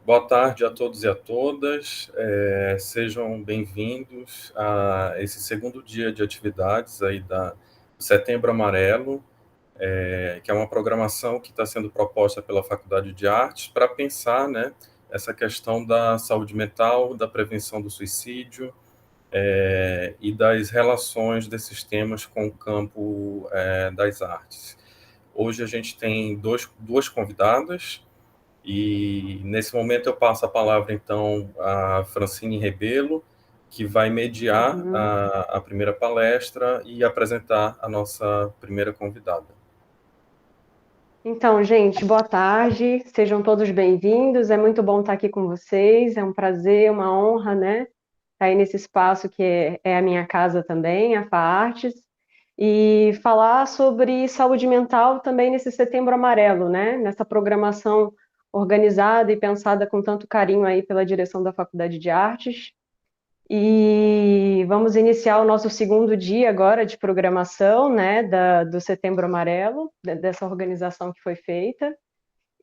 Boa tarde a todos e a todas. Sejam bem-vindos a esse segundo dia de atividades aí do Setembro Amarelo, que é uma programação que está sendo proposta pela Faculdade de Artes para pensar, né, essa questão da saúde mental, da prevenção do suicídio, e das relações desses temas com o campo das artes. Hoje a gente tem duas convidadas. E nesse momento eu passo a palavra, então, a Francine Rebelo, que vai mediar Uhum. a primeira palestra e apresentar a nossa primeira convidada. Então, gente, boa tarde, sejam todos bem-vindos. É muito bom estar aqui com vocês, é um prazer, uma honra, né? Estar aí nesse espaço que é a minha casa também, a FAARTES, e falar sobre saúde mental também nesse Setembro Amarelo, né? Nessa programação organizada e pensada com tanto carinho aí pela direção da Faculdade de Artes. E vamos iniciar o nosso segundo dia agora de programação, né, do Setembro Amarelo, dessa organização que foi feita.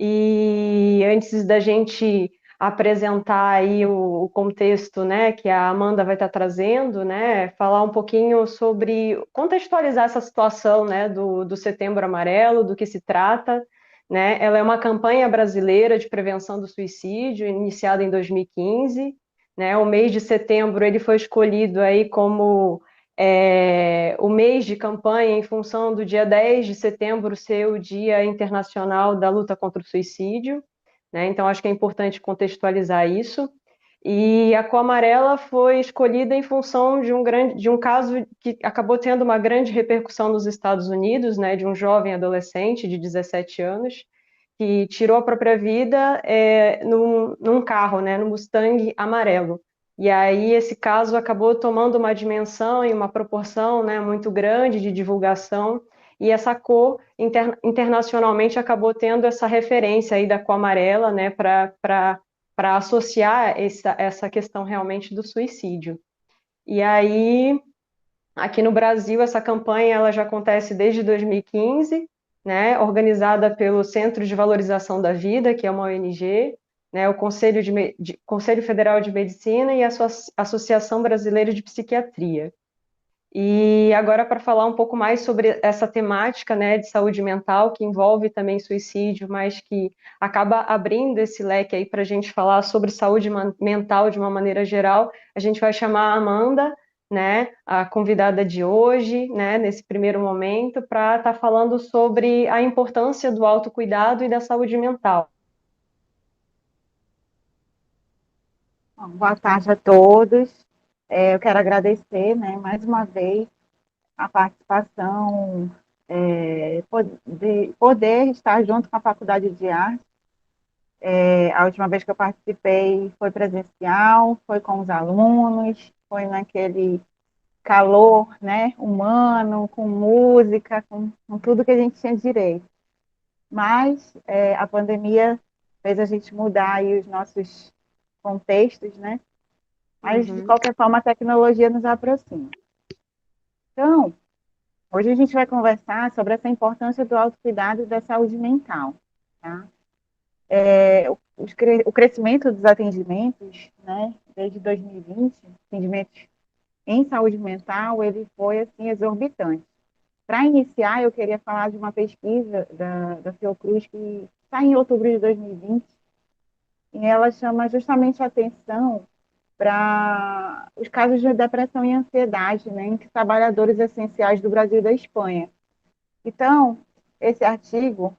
E antes da gente apresentar aí o contexto, né, que a Amanda vai estar trazendo, né, falar um pouquinho sobre, contextualizar essa situação, né, do Setembro Amarelo, do que se trata, né. Ela é uma campanha brasileira de prevenção do suicídio, iniciada em 2015, né. O mês de setembro ele foi escolhido aí como o mês de campanha em função do dia 10 de setembro ser o Dia Internacional da Luta contra o Suicídio, né? Então acho que é importante contextualizar isso. E a cor amarela foi escolhida em função de um caso que acabou tendo uma grande repercussão nos Estados Unidos, né, de um jovem adolescente de 17 anos que tirou a própria vida num carro, né, no Mustang amarelo. E aí esse caso acabou tomando uma dimensão e uma proporção, né, muito grande de divulgação, e essa cor internacionalmente acabou tendo essa referência aí da cor amarela, né, para associar essa questão realmente do suicídio. E aí, aqui no Brasil, essa campanha ela já acontece desde 2015, né, organizada pelo Centro de Valorização da Vida, que é uma ONG, né, o Conselho Federal de Medicina e a Associação Brasileira de Psiquiatria. E agora para falar um pouco mais sobre essa temática, né, de saúde mental, que envolve também suicídio, mas que acaba abrindo esse leque aí para a gente falar sobre saúde mental de uma maneira geral, a gente vai chamar a Amanda, né, a convidada de hoje, né, nesse primeiro momento, para estar falando sobre a importância do autocuidado e da saúde mental. Bom, boa tarde a todos. Eu quero agradecer, né, mais uma vez a participação, poder estar junto com a Faculdade de Arte. A última vez que eu participei foi presencial, foi com os alunos, foi naquele calor, né, humano, com música, com tudo que a gente tinha direito. Mas a pandemia fez a gente mudar aí os nossos contextos, né? Mas, de Uhum. qualquer forma, a tecnologia nos aproxima. Então, hoje a gente vai conversar sobre essa importância do autocuidado e da saúde mental. Tá? O crescimento dos atendimentos, né, desde 2020, atendimentos em saúde mental, ele foi assim, exorbitante. Para iniciar, eu queria falar de uma pesquisa da Fiocruz que está em outubro de 2020, e ela chama justamente a atenção para os casos de depressão e ansiedade, né, entre trabalhadores essenciais do Brasil e da Espanha. Então, esse artigo,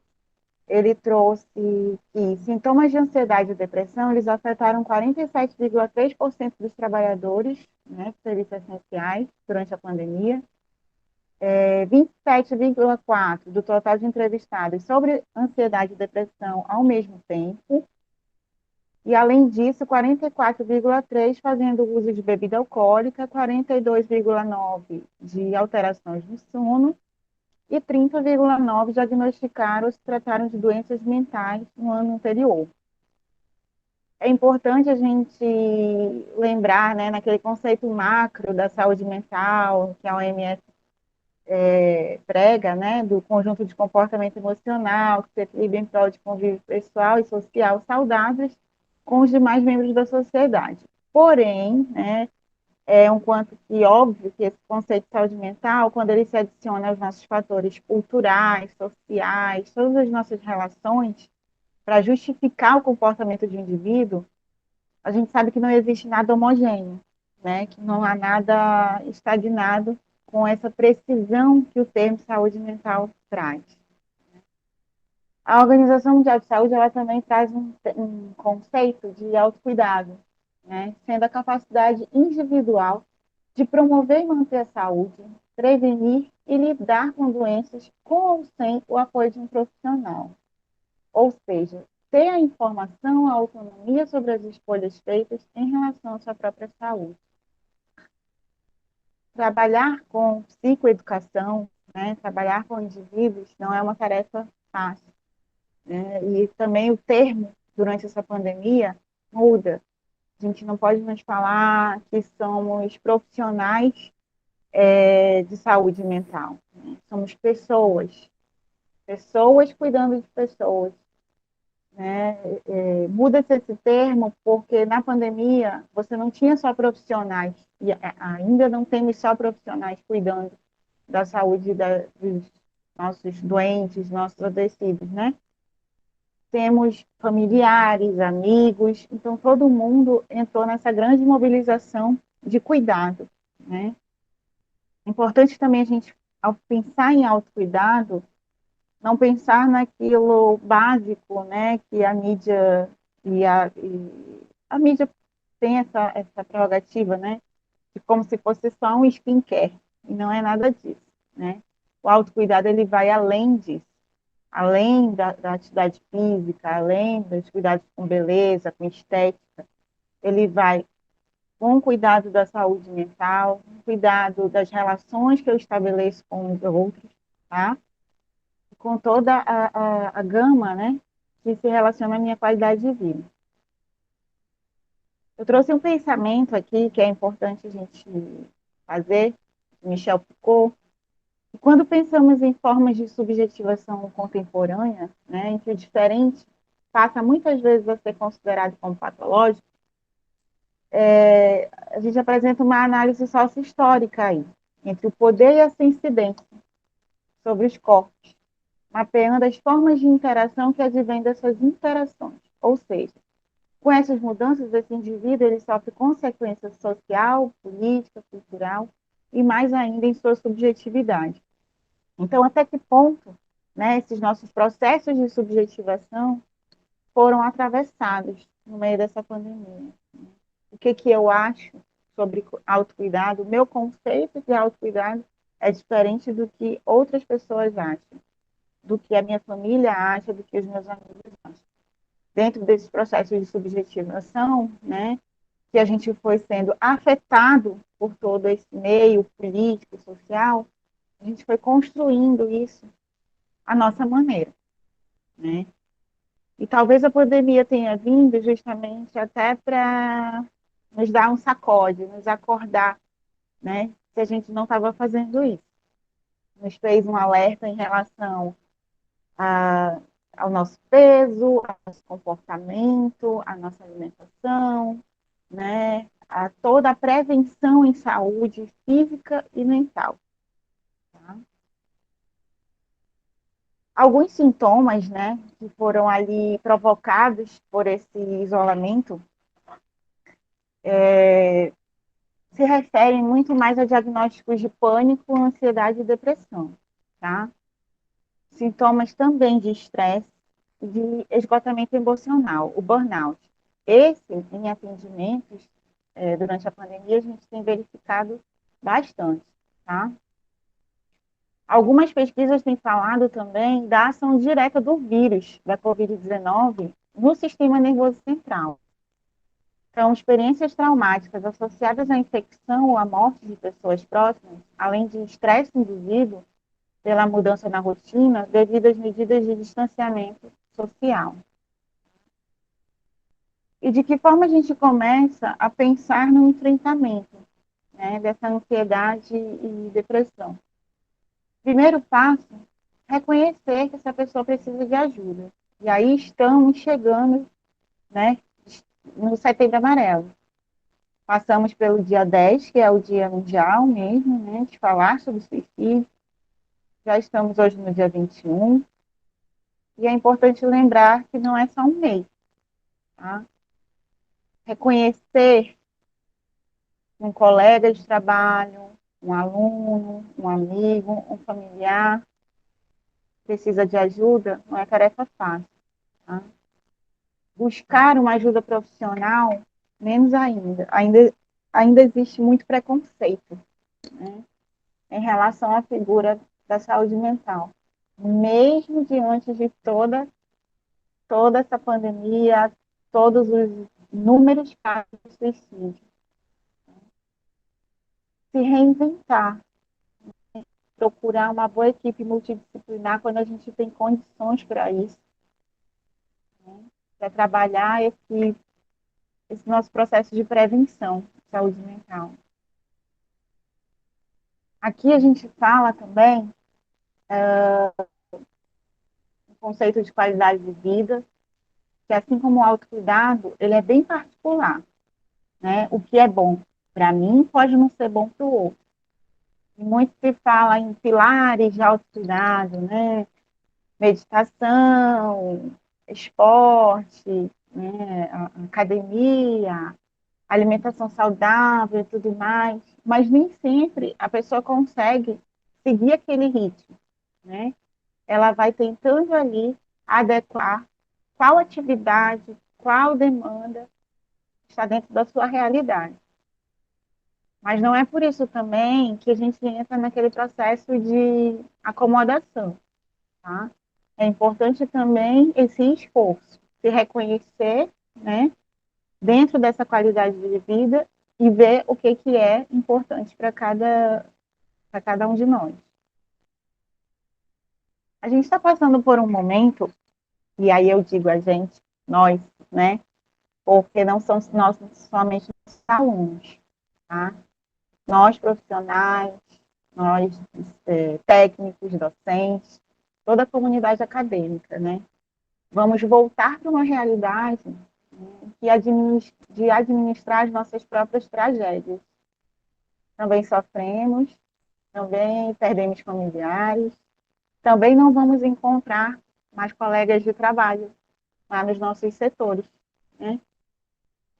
ele trouxe que sintomas de ansiedade e depressão, eles afetaram 47,3% dos trabalhadores, né, de serviços essenciais durante a pandemia, 27,4% do total de entrevistados sobre ansiedade e depressão ao mesmo tempo. E, além disso, 44,3% fazendo uso de bebida alcoólica, 42,9% de alterações no sono e 30,9% diagnosticaram ou se trataram de doenças mentais no ano anterior. É importante a gente lembrar, né, naquele conceito macro da saúde mental, que a OMS prega, né, do conjunto de comportamento emocional, que se equilibra em prol de convívio pessoal e social saudáveis, com os demais membros da sociedade. Porém, né, é um quanto que óbvio que esse conceito de saúde mental, quando ele se adiciona aos nossos fatores culturais, sociais, todas as nossas relações, para justificar o comportamento de um indivíduo, a gente sabe que não existe nada homogêneo, né? Que não há nada estagnado com essa precisão que o termo saúde mental traz. A Organização Mundial de Saúde ela também traz um conceito de autocuidado, né? Sendo a capacidade individual de promover e manter a saúde, prevenir e lidar com doenças com ou sem o apoio de um profissional. Ou seja, ter a informação, a autonomia sobre as escolhas feitas em relação à sua própria saúde. Trabalhar com psicoeducação, né, trabalhar com indivíduos, não é uma tarefa fácil. Né? E também o termo, durante essa pandemia, muda. A gente não pode mais falar que somos profissionais de saúde mental. Né? Somos pessoas, pessoas cuidando de pessoas. Né? Muda-se esse termo porque na pandemia você não tinha só profissionais, e ainda não temos só profissionais cuidando da saúde dos nossos doentes, nossos adoecidos, né? Temos familiares, amigos, então todo mundo entrou nessa grande mobilização de cuidado, né? É importante também a gente, ao pensar em autocuidado, não pensar naquilo básico, né, que a mídia a mídia tem essa prerrogativa, né, de como se fosse só um skincare, e não é nada disso, né? O autocuidado ele vai além disso, além da atividade física, além dos cuidados com beleza, com estética, ele vai com o cuidado da saúde mental, com o cuidado das relações que eu estabeleço com os outros, tá? Com toda a gama, né, que se relaciona à minha qualidade de vida. Eu trouxe um pensamento aqui que é importante a gente fazer, de Michel Foucault, e quando pensamos em formas de subjetivação contemporânea, né, em que o diferente passa muitas vezes a ser considerado como patológico, a gente apresenta uma análise sócio-histórica aí, entre o poder e a incidência sobre os corpos, mapeando as formas de interação que advêm dessas interações. Ou seja, com essas mudanças, esse indivíduo ele sofre consequência social, política, cultural e mais ainda em sua subjetividade. Então, até que ponto, né, esses nossos processos de subjetivação foram atravessados no meio dessa pandemia? O que eu acho sobre autocuidado? O meu conceito de autocuidado é diferente do que outras pessoas acham, do que a minha família acha, do que os meus amigos acham. Dentro desses processos de subjetivação, né, que a gente foi sendo afetado por todo esse meio político, social, a gente foi construindo isso à nossa maneira, né? E talvez a pandemia tenha vindo justamente até para nos dar um sacode, nos acordar, né, se a gente não estava fazendo isso. Nos fez um alerta em relação ao nosso peso, ao nosso comportamento, à nossa alimentação, né, a toda a prevenção em saúde física e mental. Tá? Alguns sintomas, né, que foram ali provocados por esse isolamento se referem muito mais a diagnósticos de pânico, ansiedade e depressão, tá? Sintomas também de estresse e de esgotamento emocional, o burnout. Esse, em atendimentos, durante a pandemia, a gente tem verificado bastante, tá? Algumas pesquisas têm falado também da ação direta do vírus da Covid-19 no sistema nervoso central. Então, experiências traumáticas associadas à infecção ou à morte de pessoas próximas, além de estresse induzido pela mudança na rotina devido às medidas de distanciamento social. E de que forma a gente começa a pensar no enfrentamento, né, dessa ansiedade e depressão? Primeiro passo, reconhecer que essa pessoa precisa de ajuda. E aí estamos chegando, né, no Setembro Amarelo. Passamos pelo dia 10, que é o dia mundial mesmo, né, de falar sobre suicídio. Já estamos hoje no dia 21. E é importante lembrar que não é só um mês. Tá? Reconhecer um colega de trabalho, um aluno, um amigo, um familiar precisa de ajuda, não é tarefa fácil. Tá? Buscar uma ajuda profissional, menos ainda. Ainda existe muito preconceito, né, em relação à figura da saúde mental. Mesmo diante de toda essa pandemia, todos os inúmeros casos de suicídio. Se reinventar, procurar uma boa equipe multidisciplinar quando a gente tem condições para isso, né, para trabalhar esse nosso processo de prevenção de saúde mental. Aqui a gente fala também do conceito de qualidade de vida, que assim como o autocuidado, ele é bem particular, né? O que é bom para mim pode não ser bom para o outro. E muito se fala em pilares de autocuidado, né? Meditação, esporte, né? Academia, alimentação saudável e tudo mais, mas nem sempre a pessoa consegue seguir aquele ritmo, né? Ela vai tentando ali adequar qual atividade, qual demanda está dentro da sua realidade. Mas não é por isso também que a gente entra naquele processo de acomodação, tá? É importante também esse esforço, se reconhecer, né, dentro dessa qualidade de vida e ver o que é importante para cada um de nós. A gente está passando por um momento, e aí eu digo a gente, nós, né, porque não são nós somente os alunos, tá? Nós profissionais, nós técnicos, docentes, toda a comunidade acadêmica, né? Vamos voltar para uma realidade, né, de administrar as nossas próprias tragédias. Também sofremos, também perdemos familiares, também não vamos encontrar mais colegas de trabalho lá nos nossos setores, né?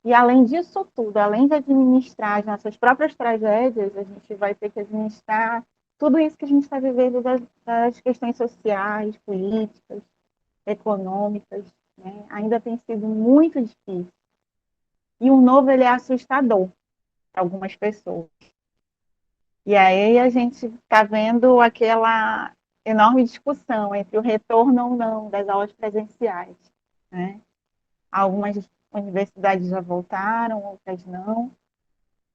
E além disso tudo, além de administrar as nossas próprias tragédias, a gente vai ter que administrar tudo isso que a gente está vivendo das questões sociais, políticas, econômicas, né? Ainda tem sido muito difícil. E o novo, ele é assustador para algumas pessoas. E aí a gente está vendo aquela enorme discussão entre o retorno ou não das aulas presenciais, né? Algumas universidades já voltaram, outras não.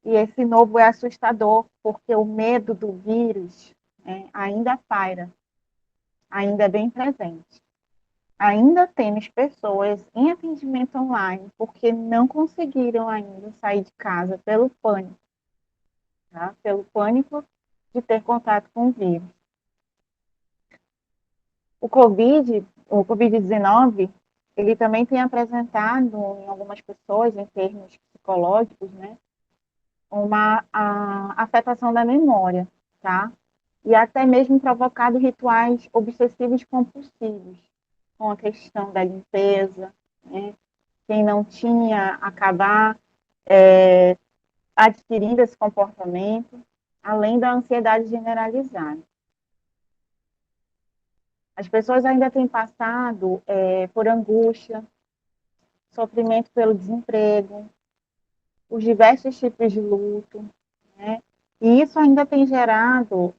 E esse novo é assustador, porque o medo do vírus, né, ainda paira, ainda é bem presente. Ainda temos pessoas em atendimento online porque não conseguiram ainda sair de casa pelo pânico, tá? Pelo pânico de ter contato com o vírus. O Covid-19, ele também tem apresentado em algumas pessoas, em termos psicológicos, né, uma afetação da memória, tá? E até mesmo provocado rituais obsessivos compulsivos, com a questão da limpeza, né? Quem não tinha, acabar adquirindo esse comportamento, além da ansiedade generalizada. As pessoas ainda têm passado por angústia, sofrimento pelo desemprego, os diversos tipos de luto, né? E isso ainda tem gerado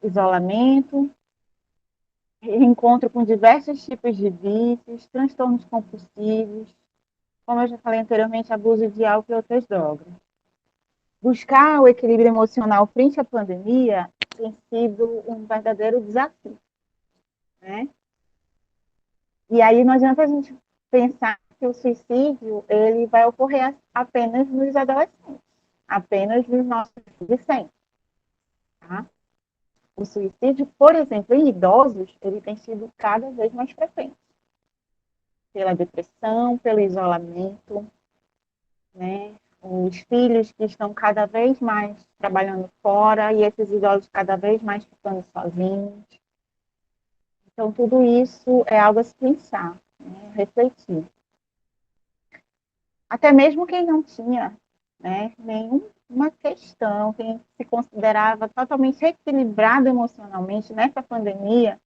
isolamento, encontro com diversos tipos de vícios, transtornos compulsivos, como eu já falei anteriormente, abuso de álcool e outras drogas. Buscar o equilíbrio emocional frente à pandemia tem sido um verdadeiro desafio, né? E aí não adianta a gente pensar que o suicídio ele vai ocorrer apenas nos adolescentes, apenas nos nossos adolescentes, tá? O suicídio, por exemplo, em idosos, ele tem sido cada vez mais frequente. pela depressão, pelo isolamento, né? Os filhos que estão cada vez mais trabalhando fora e esses idosos cada vez mais ficando sozinhos. Então, tudo isso é algo a se pensar, né? Refletir. Até mesmo quem não tinha, né, nenhuma questão, quem se considerava totalmente equilibrado emocionalmente nessa pandemia,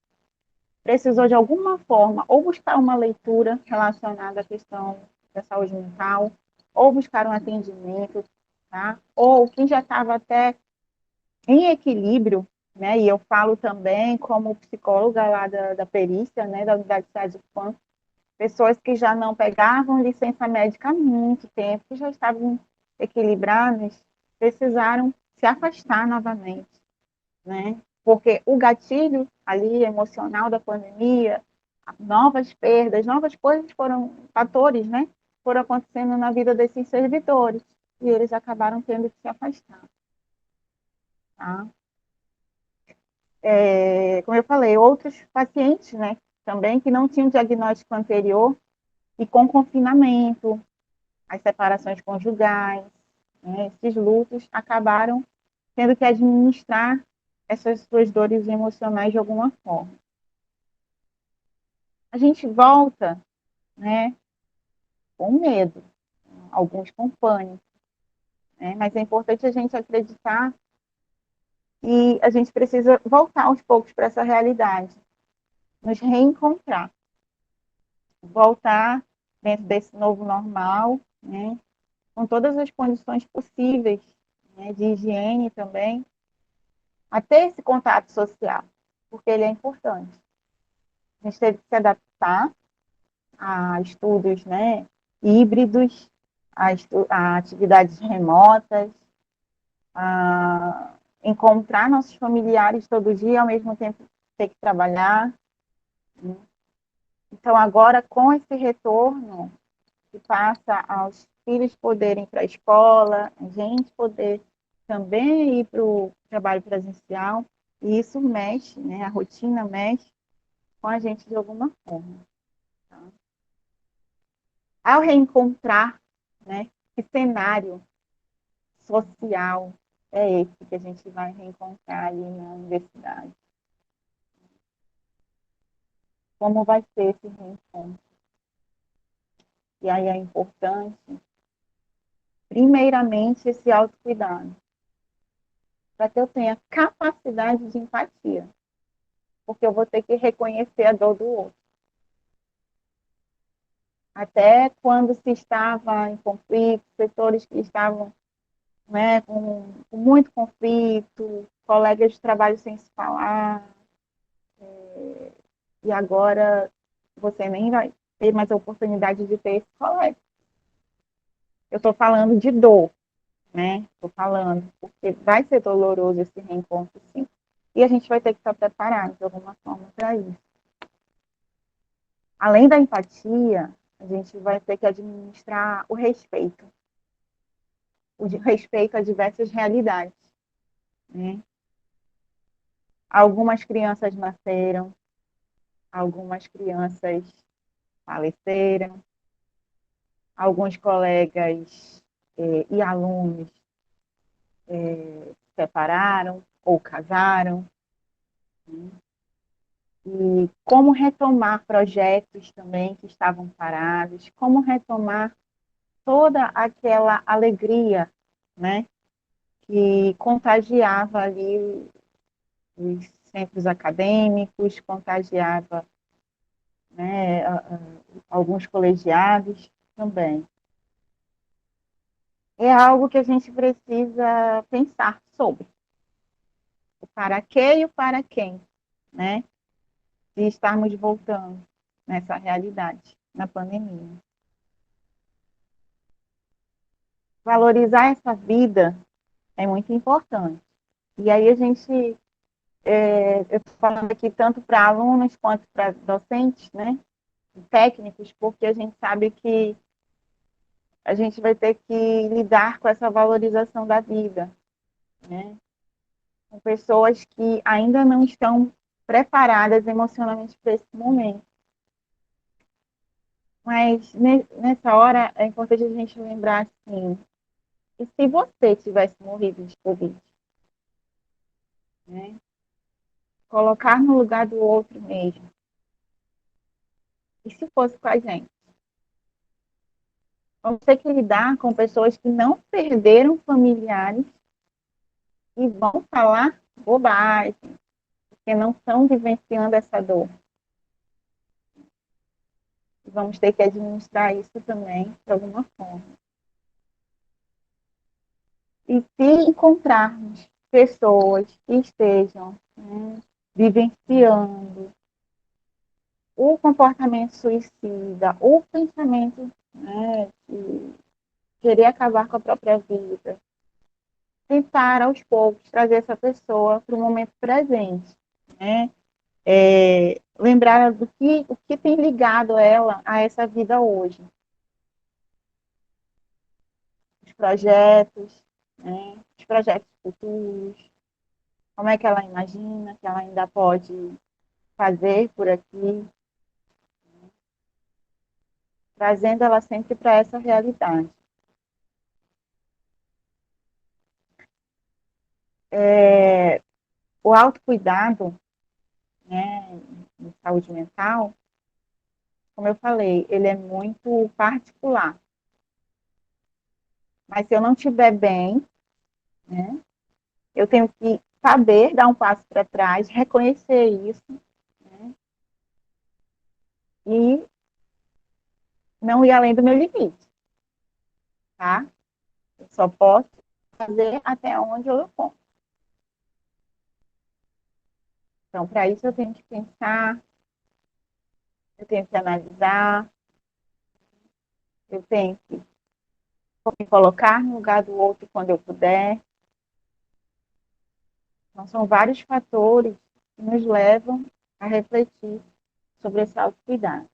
precisou de alguma forma ou buscar uma leitura relacionada à questão da saúde mental, ou buscar um atendimento, tá? Ou quem já estava até em equilíbrio, né? E eu falo também como psicóloga lá da perícia, né, da unidade de saúde, pessoas que já não pegavam licença médica há muito tempo, que já estavam equilibradas, precisaram se afastar novamente, né? Porque o gatilho ali emocional da pandemia, novas perdas, novas coisas foram fatores, né? Foram acontecendo na vida desses servidores e eles acabaram tendo que se afastar, tá? Como eu falei, outros pacientes, né? Também que não tinham diagnóstico anterior e com confinamento, as separações conjugais, né? Esses lutos acabaram tendo que administrar essas suas dores emocionais de alguma forma. A gente volta, né, com medo, alguns com pânico, né, mas é importante a gente acreditar e a gente precisa voltar aos poucos para essa realidade, nos reencontrar, voltar dentro desse novo normal, né, com todas as condições possíveis, né, de higiene também, a ter esse contato social, porque ele é importante. A gente teve que se adaptar a estudos, né, híbridos, a atividades remotas, a encontrar nossos familiares todo dia e ao mesmo tempo ter que trabalhar. Né? Então, agora, com esse retorno, que passa aos filhos poderem ir para a escola, a gente poder também ir para o trabalho presencial, e isso mexe, né, a rotina mexe com a gente de alguma forma. Tá? Ao reencontrar, né, que cenário social é esse que a gente vai reencontrar ali na universidade? Como vai ser esse reencontro? E aí é importante, primeiramente, esse autocuidado, para que eu tenha capacidade de empatia, porque eu vou ter que reconhecer a dor do outro. Até quando se estava em conflito, setores que estavam, né, com muito conflito, colegas de trabalho sem se falar, e agora você nem vai ter mais a oportunidade de ter esse colega. Eu estou falando de dor, né? Estou falando, porque vai ser doloroso esse reencontro, sim. E a gente vai ter que estar preparado de alguma forma para isso. Além da empatia, a gente vai ter que administrar o respeito a diversas realidades, né? Algumas crianças nasceram, algumas crianças faleceram, alguns colegas e alunos se separaram ou casaram. Né? E como retomar projetos também que estavam parados, como retomar toda aquela alegria, né, que contagiava ali os centros acadêmicos, contagiava, né, alguns colegiados também. É algo que a gente precisa pensar sobre. O para quê e o para quem, né? De estarmos voltando nessa realidade, na pandemia. Valorizar essa vida é muito importante. E aí a gente, eu estou falando aqui tanto para alunos quanto para docentes, né? Técnicos, porque a gente sabe que a gente vai ter que lidar com essa valorização da vida, né? Com pessoas que ainda não estão preparadas emocionalmente para esse momento. Mas nessa hora é importante a gente lembrar assim, e se você tivesse morrido de Covid, né? Colocar no lugar do outro mesmo. E se fosse com a gente? Vamos ter que lidar com pessoas que não perderam familiares e vão falar bobagem, porque não estão vivenciando essa dor. Vamos ter que administrar isso também de alguma forma. E se encontrarmos pessoas que estejam, né, vivenciando o comportamento suicida, o pensamento, né, de querer acabar com a própria vida, tentar aos poucos trazer essa pessoa para o momento presente, né? Lembrar o que tem ligado ela a essa vida hoje, os né? Os projetos futuros, como é que ela imagina que ela ainda pode fazer por aqui, trazendo ela sempre para essa realidade. O autocuidado, né, de saúde mental, como eu falei, ele é muito particular. Mas se eu não estiver bem, né, eu tenho que saber dar um passo para trás, reconhecer isso, né, e não ir além do meu limite, tá? Eu só posso fazer até onde eu posso. Então, para isso eu tenho que pensar, eu tenho que analisar, eu tenho que me colocar no lugar do outro quando eu puder. Então, são vários fatores que nos levam a refletir sobre esse autocuidado.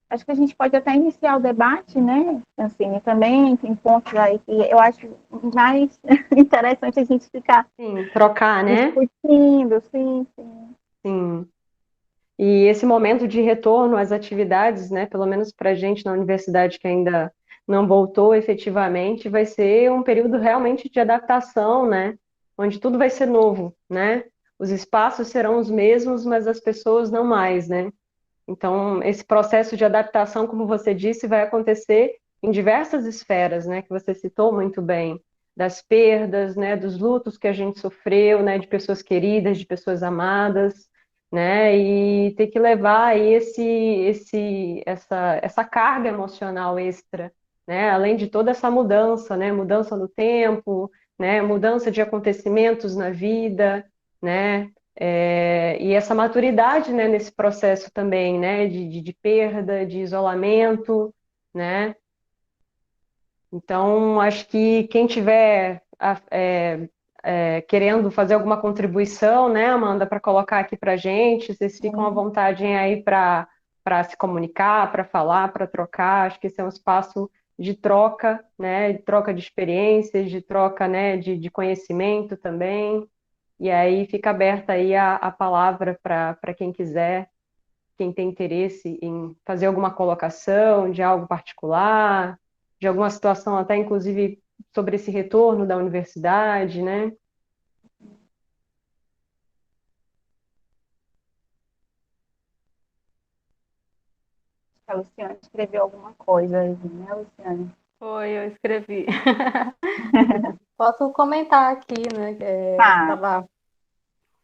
Acho que a gente pode até iniciar o debate, né? Assim, também tem pontos aí que eu acho mais interessante a gente ficar Sim, trocar, né? discutindo, sim, sim. Sim. E esse momento de retorno às atividades, né, pelo menos para a gente na universidade que ainda não voltou efetivamente, vai ser um período realmente de adaptação, né, onde tudo vai ser novo, né? Os espaços serão os mesmos, mas as pessoas não mais, né? Então, esse processo de adaptação, como você disse, vai acontecer em diversas esferas, né, que você citou muito bem, das perdas, né, dos lutos que a gente sofreu, né, de pessoas queridas, de pessoas amadas, né, e ter que levar aí essa carga emocional extra, né, além de toda essa mudança, né, mudança no tempo, né, mudança de acontecimentos na vida, né, e essa maturidade, né, nesse processo também, né, de perda, de isolamento, né? Então, acho que quem tiver querendo fazer alguma contribuição, né, Amanda, para colocar aqui para a gente, vocês ficam à vontade aí para se comunicar, para falar, para trocar. Acho que esse é um espaço de troca, né, de troca de experiências, de troca, né, de conhecimento também. E aí fica aberta aí a palavra para quem quiser, quem tem interesse em fazer alguma colocação de algo particular, de alguma situação até inclusive sobre esse retorno da universidade, né? A Luciane escreveu alguma coisa aí, né, Luciane? Foi, eu escrevi. Posso comentar aqui, né? Você Tá. estava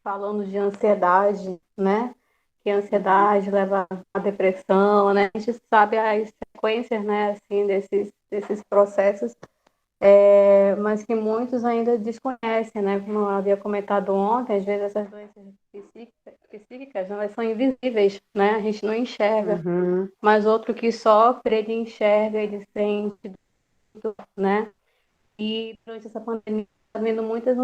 falando de ansiedade, né? Que a ansiedade leva à depressão, né? A gente sabe as sequências, né? Assim, desses processos, mas que muitos ainda desconhecem, né? Como eu havia comentado ontem, às vezes essas doenças psíquicas, elas são invisíveis, né? A gente não enxerga, Uhum, mas outro que sofre, ele enxerga, ele sente, né? E durante essa pandemia, está vendo muitas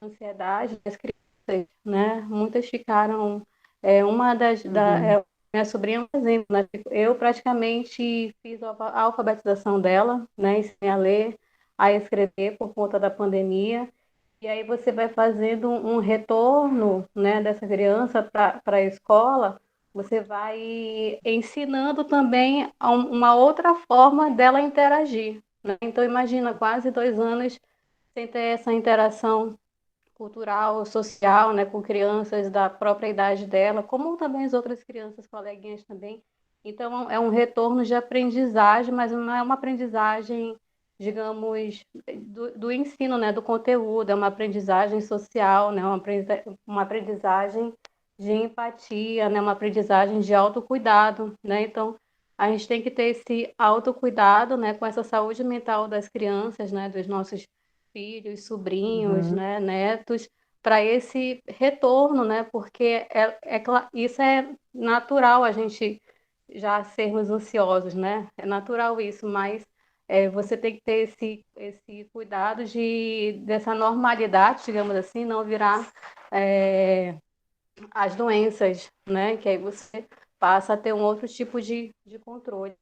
ansiedades das crianças, né? Muitas ficaram. Uma uhum, minha sobrinha é um exemplo, né? Eu praticamente fiz a alfabetização dela, né? Ensinei a ler, a escrever por conta da pandemia. E aí você vai fazendo um retorno, né, dessa criança para a escola, você vai ensinando também uma outra forma dela interagir, né? Então, imagina, quase 2 anos sem ter essa interação cultural, social, né, com crianças da própria idade dela, como também as outras crianças, coleguinhas também. Então, é um retorno de aprendizagem, mas não é uma aprendizagem, digamos, do ensino, né, do conteúdo, é uma aprendizagem social, né, uma aprendizagem de empatia, né, uma aprendizagem de autocuidado, né? Então, a gente tem que ter esse autocuidado, né, com essa saúde mental das crianças, né, dos nossos filhos, sobrinhos, Uhum. né, netos, para esse retorno, né? Porque isso é natural a gente já sermos ansiosos, né? É natural isso, mas você tem que ter esse cuidado dessa normalidade, digamos assim, não virar as doenças, né? Que aí você passa a ter um outro tipo de controle.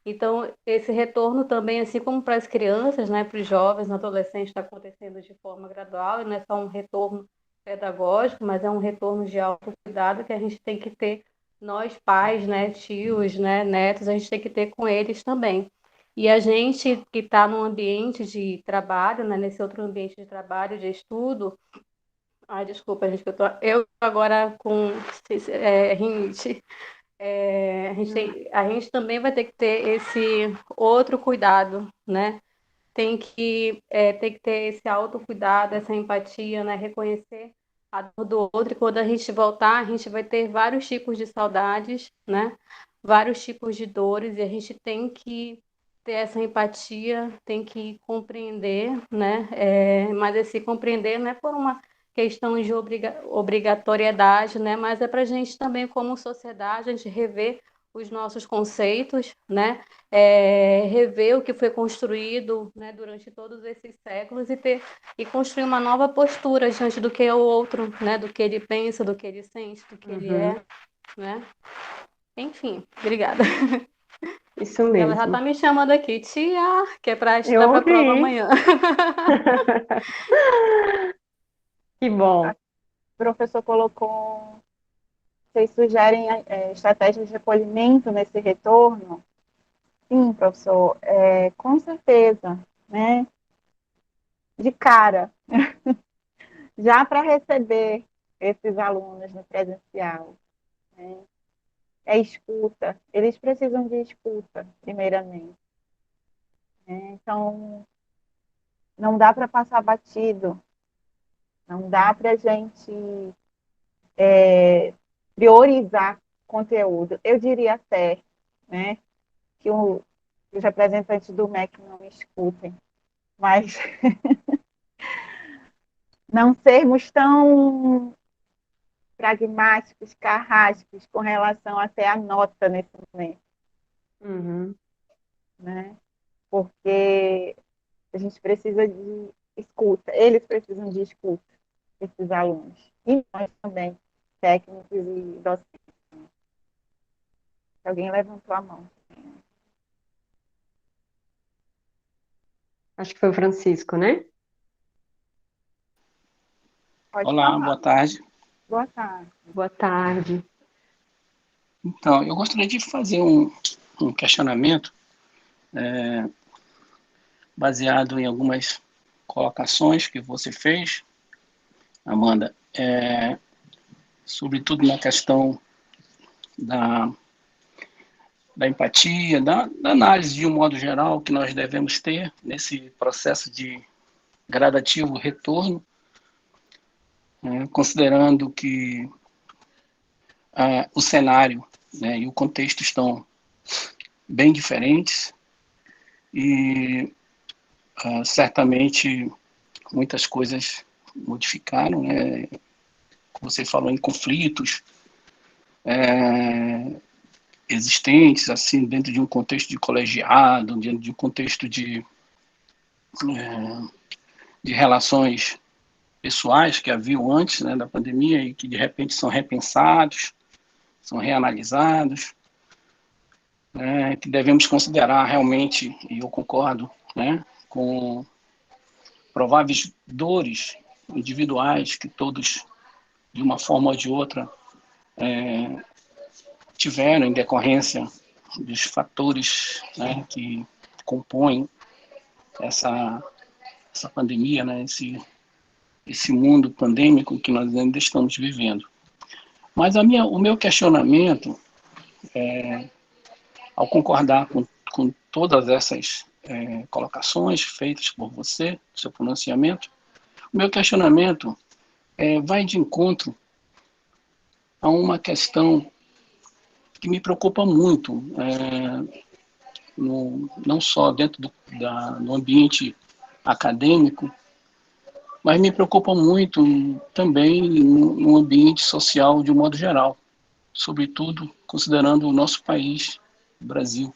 Então, esse retorno também, assim como para as crianças, né, para os jovens, adolescentes, está acontecendo de forma gradual, e não é só um retorno pedagógico, mas é um retorno de autocuidado que a gente tem que ter, nós pais, né, tios, né, netos, a gente tem que ter com eles também. E a gente que está no ambiente de trabalho, né, nesse outro ambiente de trabalho, de estudo, ai, desculpa, gente, que eu agora com rinite. A gente também vai ter que ter esse outro cuidado, né? Tem que ter esse autocuidado, essa empatia, né? Reconhecer a dor do outro, e quando a gente voltar, a gente vai ter vários tipos de saudades, né? Vários tipos de dores, e a gente tem que ter essa empatia, tem que compreender, né? Mas esse compreender não é por uma questão de obrigatoriedade, né? Mas é para a gente também, como sociedade, a gente rever os nossos conceitos, né? Rever o que foi construído, né, durante todos esses séculos e construir uma nova postura diante do que é o outro, né? Do que ele pensa, do que ele sente, do que ele Uhum. é, né? Enfim, obrigada. Isso Ela já mesmo. está me chamando aqui, tia, que é para Eu estudar para a prova ouvi. amanhã. Que bom. O professor colocou, vocês sugerem estratégias de acolhimento nesse retorno? Sim, professor, com certeza, né? De cara, já para receber esses alunos no presencial, né? É escuta, eles precisam de escuta, primeiramente, né? Então, não dá para passar batido, não dá para a gente priorizar conteúdo. Eu diria até, né, que os representantes do MEC não me escutem, mas não sermos tão pragmáticos, carrascos com relação até a nota nesse momento, Uhum. né? Porque a gente precisa de escuta, eles precisam de escuta, esses alunos. E nós também, técnicos e docentes. Alguém levantou a mão. Acho que foi o Francisco, né? Pode Olá, falar. boa tarde. Boa tarde. Boa tarde. Então, eu gostaria de fazer um questionamento baseado em algumas colocações que você fez, Amanda, sobretudo na questão da, da empatia, da análise de um modo geral que nós devemos ter nesse processo de gradativo retorno, considerando que o cenário, né, e o contexto estão bem diferentes e certamente muitas coisas modificaram, né? Você falou em conflitos existentes, assim, dentro de um contexto de colegiado, dentro de um contexto de relações pessoais que haviam antes, né, da pandemia e que de repente são repensados, são reanalisados, né, que devemos considerar realmente, e eu concordo, né, com prováveis dores individuais que todos, de uma forma ou de outra, tiveram em decorrência dos fatores, né, que compõem essa pandemia, né, esse mundo pandêmico que nós ainda estamos vivendo. Mas o meu questionamento, ao concordar com todas essas colocações feitas por você, seu pronunciamento, o meu questionamento vai de encontro a uma questão que me preocupa muito, não só dentro do ambiente acadêmico, mas me preocupa muito também no ambiente social de um modo geral, sobretudo considerando o nosso país, o Brasil,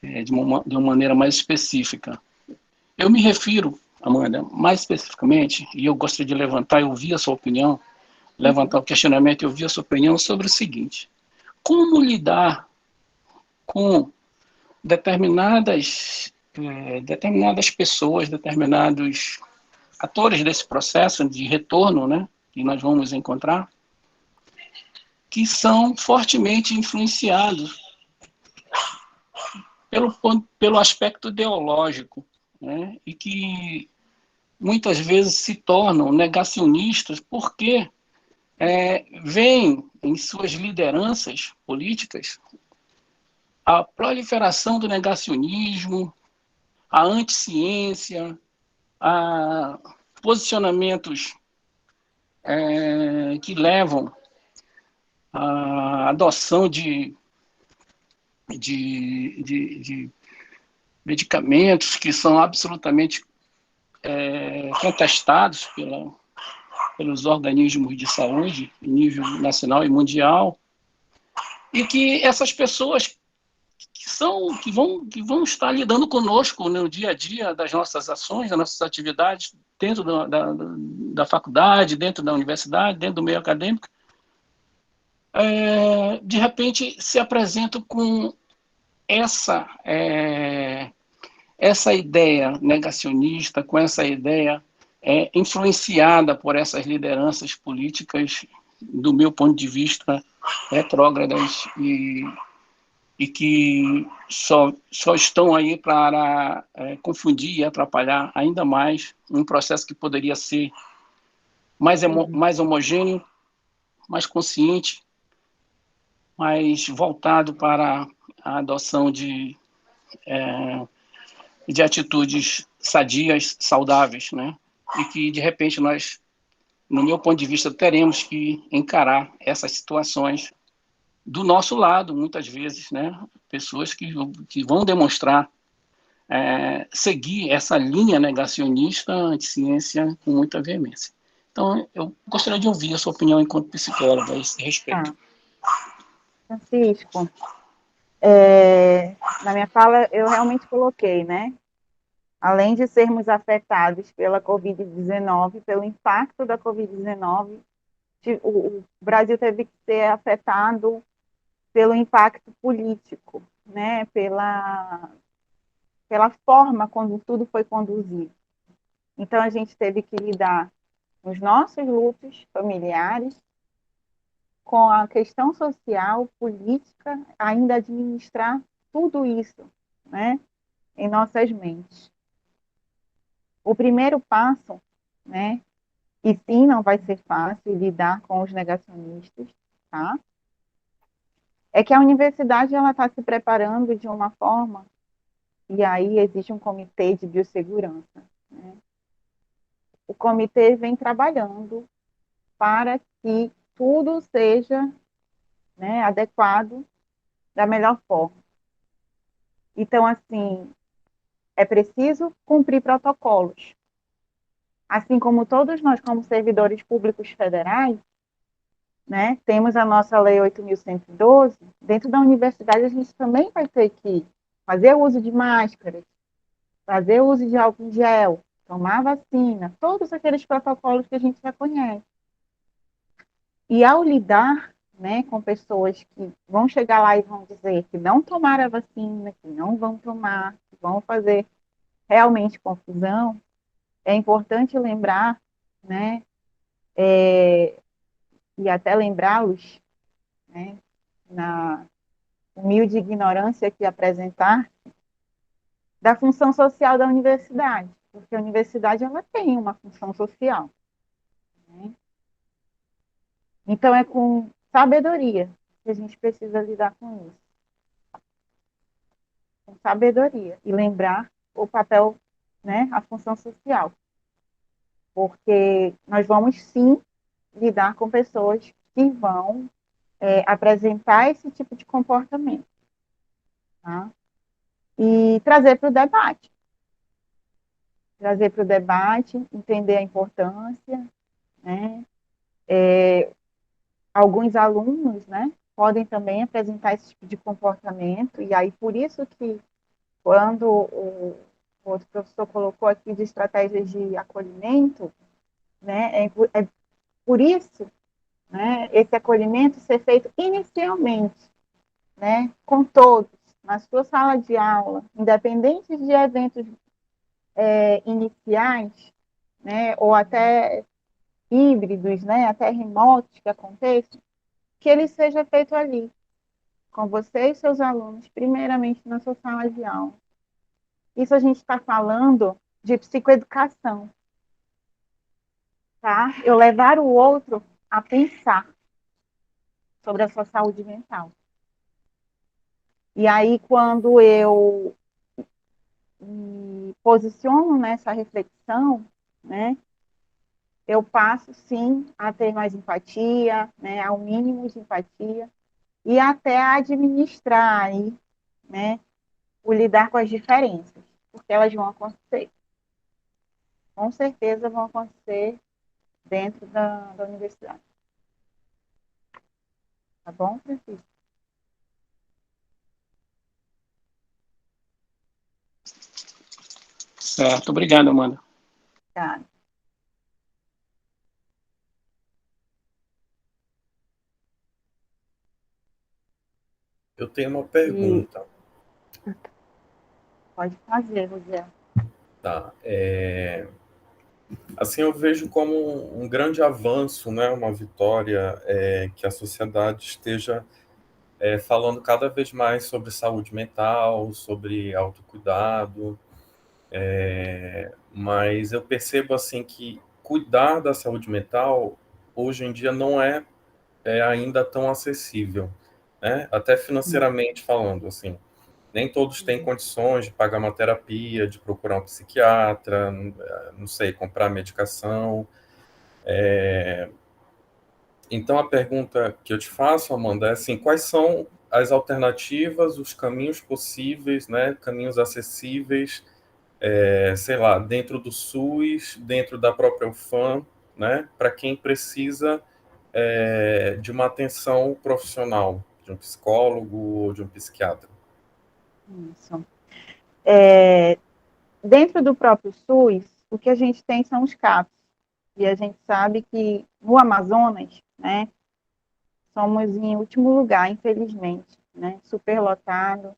de uma maneira mais específica. Eu me refiro, Amanda, mais especificamente, e eu gostaria de levantar e ouvir a sua opinião, levantar o questionamento e ouvir a sua opinião sobre o seguinte: como lidar com determinadas pessoas, determinados atores desse processo de retorno, né, que nós vamos encontrar, que são fortemente influenciados pelo aspecto ideológico, né, e que muitas vezes se tornam negacionistas porque veem em suas lideranças políticas a proliferação do negacionismo, a anticiência, a posicionamentos que levam à adoção de medicamentos que são absolutamente contestados pelos organismos de saúde, em nível nacional e mundial, e que essas pessoas que vão estar lidando conosco no dia a dia das nossas ações, das nossas atividades, dentro da faculdade, dentro da universidade, dentro do meio acadêmico, de repente se apresentam com essa ideia negacionista, com essa ideia influenciada por essas lideranças políticas, do meu ponto de vista, retrógradas e que só estão aí para confundir e atrapalhar ainda mais um processo que poderia ser mais homogêneo, mais consciente, mais voltado para a adoção de atitudes sadias, saudáveis, né? E que, de repente, nós, no meu ponto de vista, teremos que encarar essas situações do nosso lado, muitas vezes, né? Pessoas que vão demonstrar seguir essa linha negacionista, anti-ciência, com muita veemência. Então, eu gostaria de ouvir a sua opinião enquanto psicóloga a esse respeito. Francisco, na minha fala eu realmente coloquei, né? Além de sermos afetados pela Covid-19, pelo impacto da Covid-19, o Brasil teve que ser afetado pelo impacto político, né? Pela forma como tudo foi conduzido. Então, a gente teve que lidar com os nossos lutos familiares, com a questão social, política, ainda administrar tudo isso, né, em nossas mentes. O primeiro passo, né, e sim, não vai ser fácil lidar com os negacionistas, tá? É que a universidade ela está se preparando de uma forma, e aí existe um comitê de biossegurança, né? O comitê vem trabalhando para que tudo seja, né, adequado da melhor forma. Então, assim, é preciso cumprir protocolos. Assim como todos nós, como servidores públicos federais, né, temos a nossa Lei 8.112, dentro da universidade a gente também vai ter que fazer uso de máscaras, fazer uso de álcool em gel, tomar vacina, todos aqueles protocolos que a gente já conhece. E ao lidar, né, com pessoas que vão chegar lá e vão dizer que não tomaram a vacina, que não vão tomar, que vão fazer realmente confusão, é importante lembrar, né, e até lembrá-los, né, na humilde ignorância que apresentar, da função social da universidade, porque a universidade ela tem uma função social, né? Então é com sabedoria que a gente precisa lidar com isso, com sabedoria e lembrar o papel, né, a função social, porque nós vamos sim lidar com pessoas que vão apresentar esse tipo de comportamento, tá? E trazer para o debate, entender a importância, né? Alguns alunos, né, podem também apresentar esse tipo de comportamento, e aí por isso que quando o outro professor colocou aqui de estratégias de acolhimento, né, é por isso, né, esse acolhimento ser feito inicialmente, né, com todos, na sua sala de aula, independente de eventos iniciais, né, ou até híbridos, né, até remotos que aconteçam, que ele seja feito ali, com você e seus alunos, primeiramente na sua sala de aula. Isso a gente está falando de psicoeducação, tá? Eu levar o outro a pensar sobre a sua saúde mental. E aí, quando eu me posiciono nessa reflexão, né, eu passo, sim, a ter mais empatia, né, ao mínimo de empatia, e até a administrar aí, né, o lidar com as diferenças, porque elas vão acontecer. Com certeza vão acontecer dentro da universidade. Tá bom, Francisco? Certo, obrigado, Amanda. Tá. Eu tenho uma E pergunta. Pode fazer, Rogério. Tá. Assim, eu vejo como um grande avanço, né, uma vitória, que a sociedade esteja falando cada vez mais sobre saúde mental, sobre autocuidado, mas eu percebo assim que cuidar da saúde mental hoje em dia não é ainda tão acessível, né? Até financeiramente falando, assim. Nem todos têm condições de pagar uma terapia, de procurar um psiquiatra, não sei, comprar medicação. Então, a pergunta que eu te faço, Amanda, é assim, quais são as alternativas, os caminhos possíveis, né, caminhos acessíveis, sei lá, dentro do SUS, dentro da própria UFAM, né, para quem precisa de uma atenção profissional, de um psicólogo ou de um psiquiatra? Isso. Dentro do próprio SUS, o que a gente tem são os CAPs. E a gente sabe que no Amazonas, né, somos em último lugar, infelizmente, né, superlotado.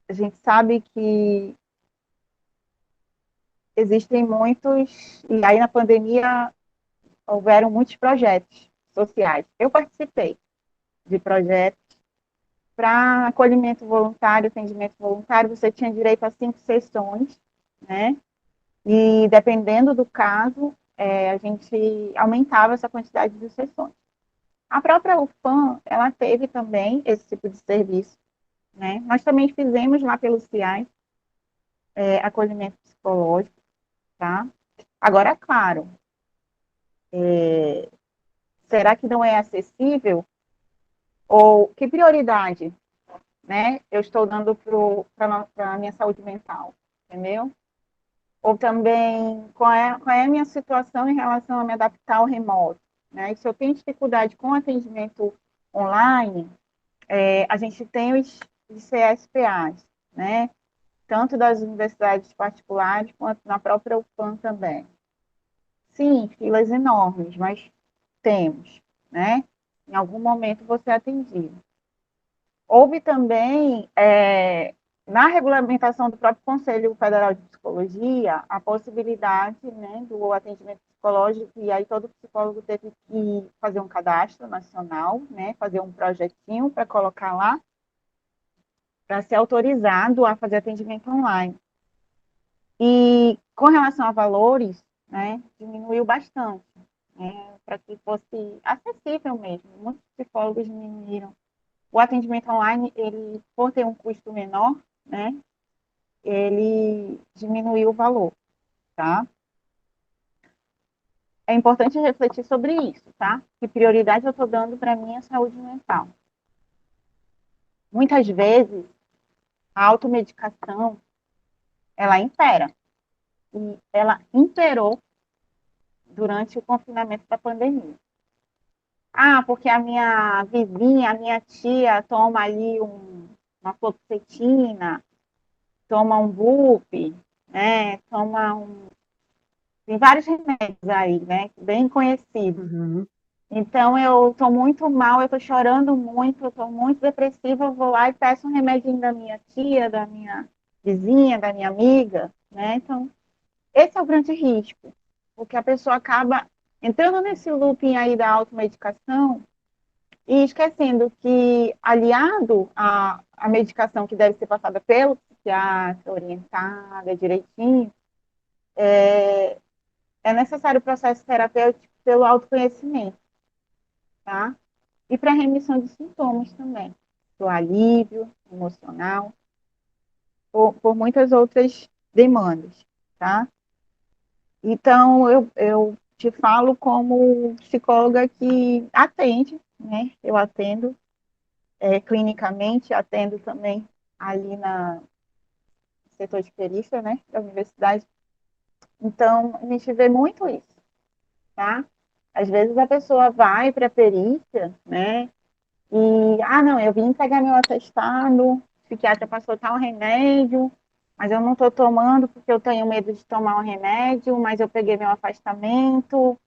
A gente sabe que existem muitos, e aí na pandemia houveram muitos projetos sociais. Eu participei de projetos para acolhimento voluntário, atendimento voluntário, você tinha direito a 5 sessões, né? E dependendo do caso, a gente aumentava essa quantidade de sessões. A própria UFAM, ela teve também esse tipo de serviço, né? Nós também fizemos lá pelo CIAI acolhimento psicológico, tá? Agora, claro, será que não é acessível? Ou que prioridade, né, eu estou dando para a minha saúde mental, entendeu? Ou também, qual é a minha situação em relação a me adaptar ao remoto, né? E se eu tenho dificuldade com atendimento online, a gente tem os CSPAs, né? Tanto das universidades particulares quanto na própria UFAM também. Sim, filas enormes, mas temos, né? Em algum momento você é atendido. Houve também, na regulamentação do próprio Conselho Federal de Psicologia, a possibilidade, né, do atendimento psicológico, e aí todo psicólogo teve que fazer um cadastro nacional, né, fazer um projetinho para colocar lá, para ser autorizado a fazer atendimento online. E com relação a valores, né, diminuiu bastante, né, para que fosse acessível mesmo. Muitos psicólogos diminuíram. O atendimento online, ele, por ter um custo menor, né, ele diminuiu o valor, tá? É importante refletir sobre isso, tá? Que prioridade eu estou dando para a minha saúde mental. Muitas vezes, a automedicação, ela impera. E ela imperou durante o confinamento da pandemia. Ah, porque a minha vizinha, a minha tia toma ali uma fluoxetina, toma um bup, né? Tem vários remédios aí, né? Bem conhecidos. Uhum. Então, eu estou muito mal, eu estou chorando muito, eu estou muito depressiva, eu vou lá e peço um remedinho da minha tia, da minha vizinha, da minha amiga, né? Então, esse é o grande risco, porque a pessoa acaba entrando nesse looping aí da automedicação e esquecendo que, aliado à medicação que deve ser passada pelo psiquiatra, orientada direitinho, é necessário o processo terapêutico pelo autoconhecimento, tá? E para remissão de sintomas também, do alívio emocional, por muitas outras demandas, tá? Então, eu te falo como psicóloga que atende, né? Eu atendo clinicamente, atendo também ali no setor de perícia, né, da universidade. Então, a gente vê muito isso, tá? Às vezes a pessoa vai para a perícia, né, e, não, eu vim pegar meu atestado, o psiquiatra passou tal remédio, mas eu não estou tomando porque eu tenho medo de tomar um remédio, mas eu peguei meu afastamento,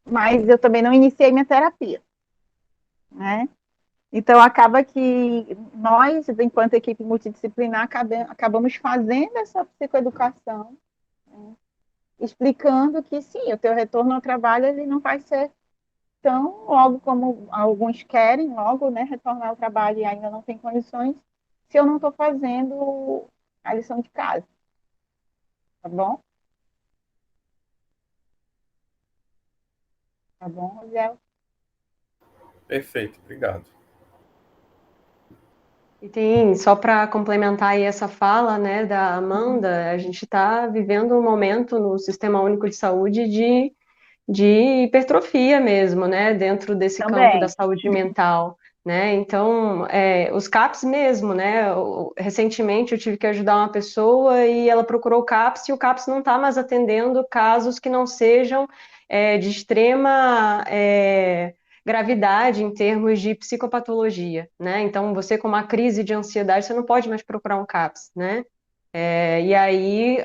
mas eu também não iniciei minha terapia, né? Então, acaba que nós, enquanto equipe multidisciplinar, acabamos fazendo essa psicoeducação, né? Explicando que, sim, o teu retorno ao trabalho ele não vai ser tão logo como alguns querem, logo, né, retornar ao trabalho e ainda não tem condições, se eu não estou fazendo a lição de casa, tá bom? Tá bom, Rosel? Perfeito, obrigado. E tem, só para complementar aí essa fala, né, da Amanda, a gente está vivendo um momento no Sistema Único de Saúde de hipertrofia mesmo, né, dentro desse campo da Também. saúde mental, né, então, os CAPs mesmo, né, recentemente eu tive que ajudar uma pessoa e ela procurou o CAPs e o CAPs não está mais atendendo casos que não sejam de extrema gravidade em termos de psicopatologia, né, então você com uma crise de ansiedade, você não pode mais procurar um CAPs, né, e aí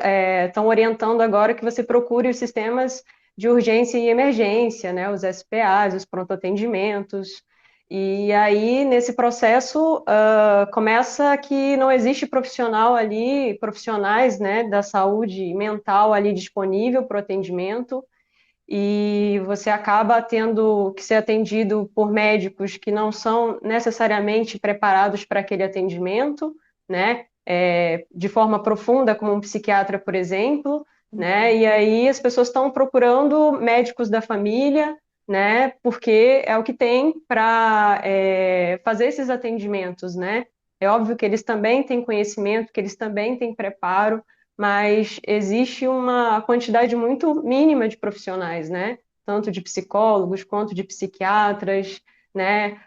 estão orientando agora que você procure os sistemas de urgência e emergência, né, os SPAs, os pronto-atendimentos, e aí nesse processo começa que não existe profissional ali, profissionais, né, da saúde mental ali disponível para o atendimento, e você acaba tendo que ser atendido por médicos que não são necessariamente preparados para aquele atendimento, né, de forma profunda, como um psiquiatra, por exemplo, né, e aí as pessoas estão procurando médicos da família, né, porque é o que tem para fazer esses atendimentos, né. É óbvio que eles também têm conhecimento, que eles também têm preparo, mas existe uma quantidade muito mínima de profissionais, né? Tanto de psicólogos quanto de psiquiatras, né?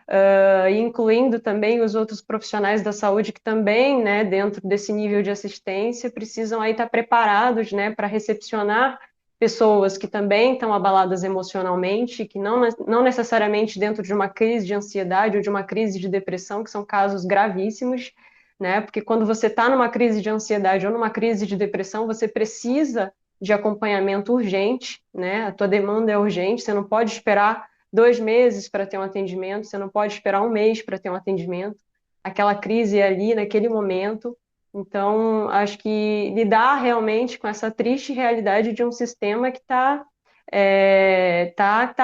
Incluindo também os outros profissionais da saúde que também, né, dentro desse nível de assistência, precisam aí estar preparados, né, para recepcionar pessoas que também estão abaladas emocionalmente, que não necessariamente dentro de uma crise de ansiedade ou de uma crise de depressão, que são casos gravíssimos, né? Porque quando você está numa crise de ansiedade ou numa crise de depressão, você precisa de acompanhamento urgente, né? A tua demanda é urgente, você não pode esperar 2 meses para ter um atendimento, você não pode esperar um mês para ter um atendimento. Aquela crise é ali, naquele momento, Então, acho que lidar realmente com essa triste realidade de um sistema que tá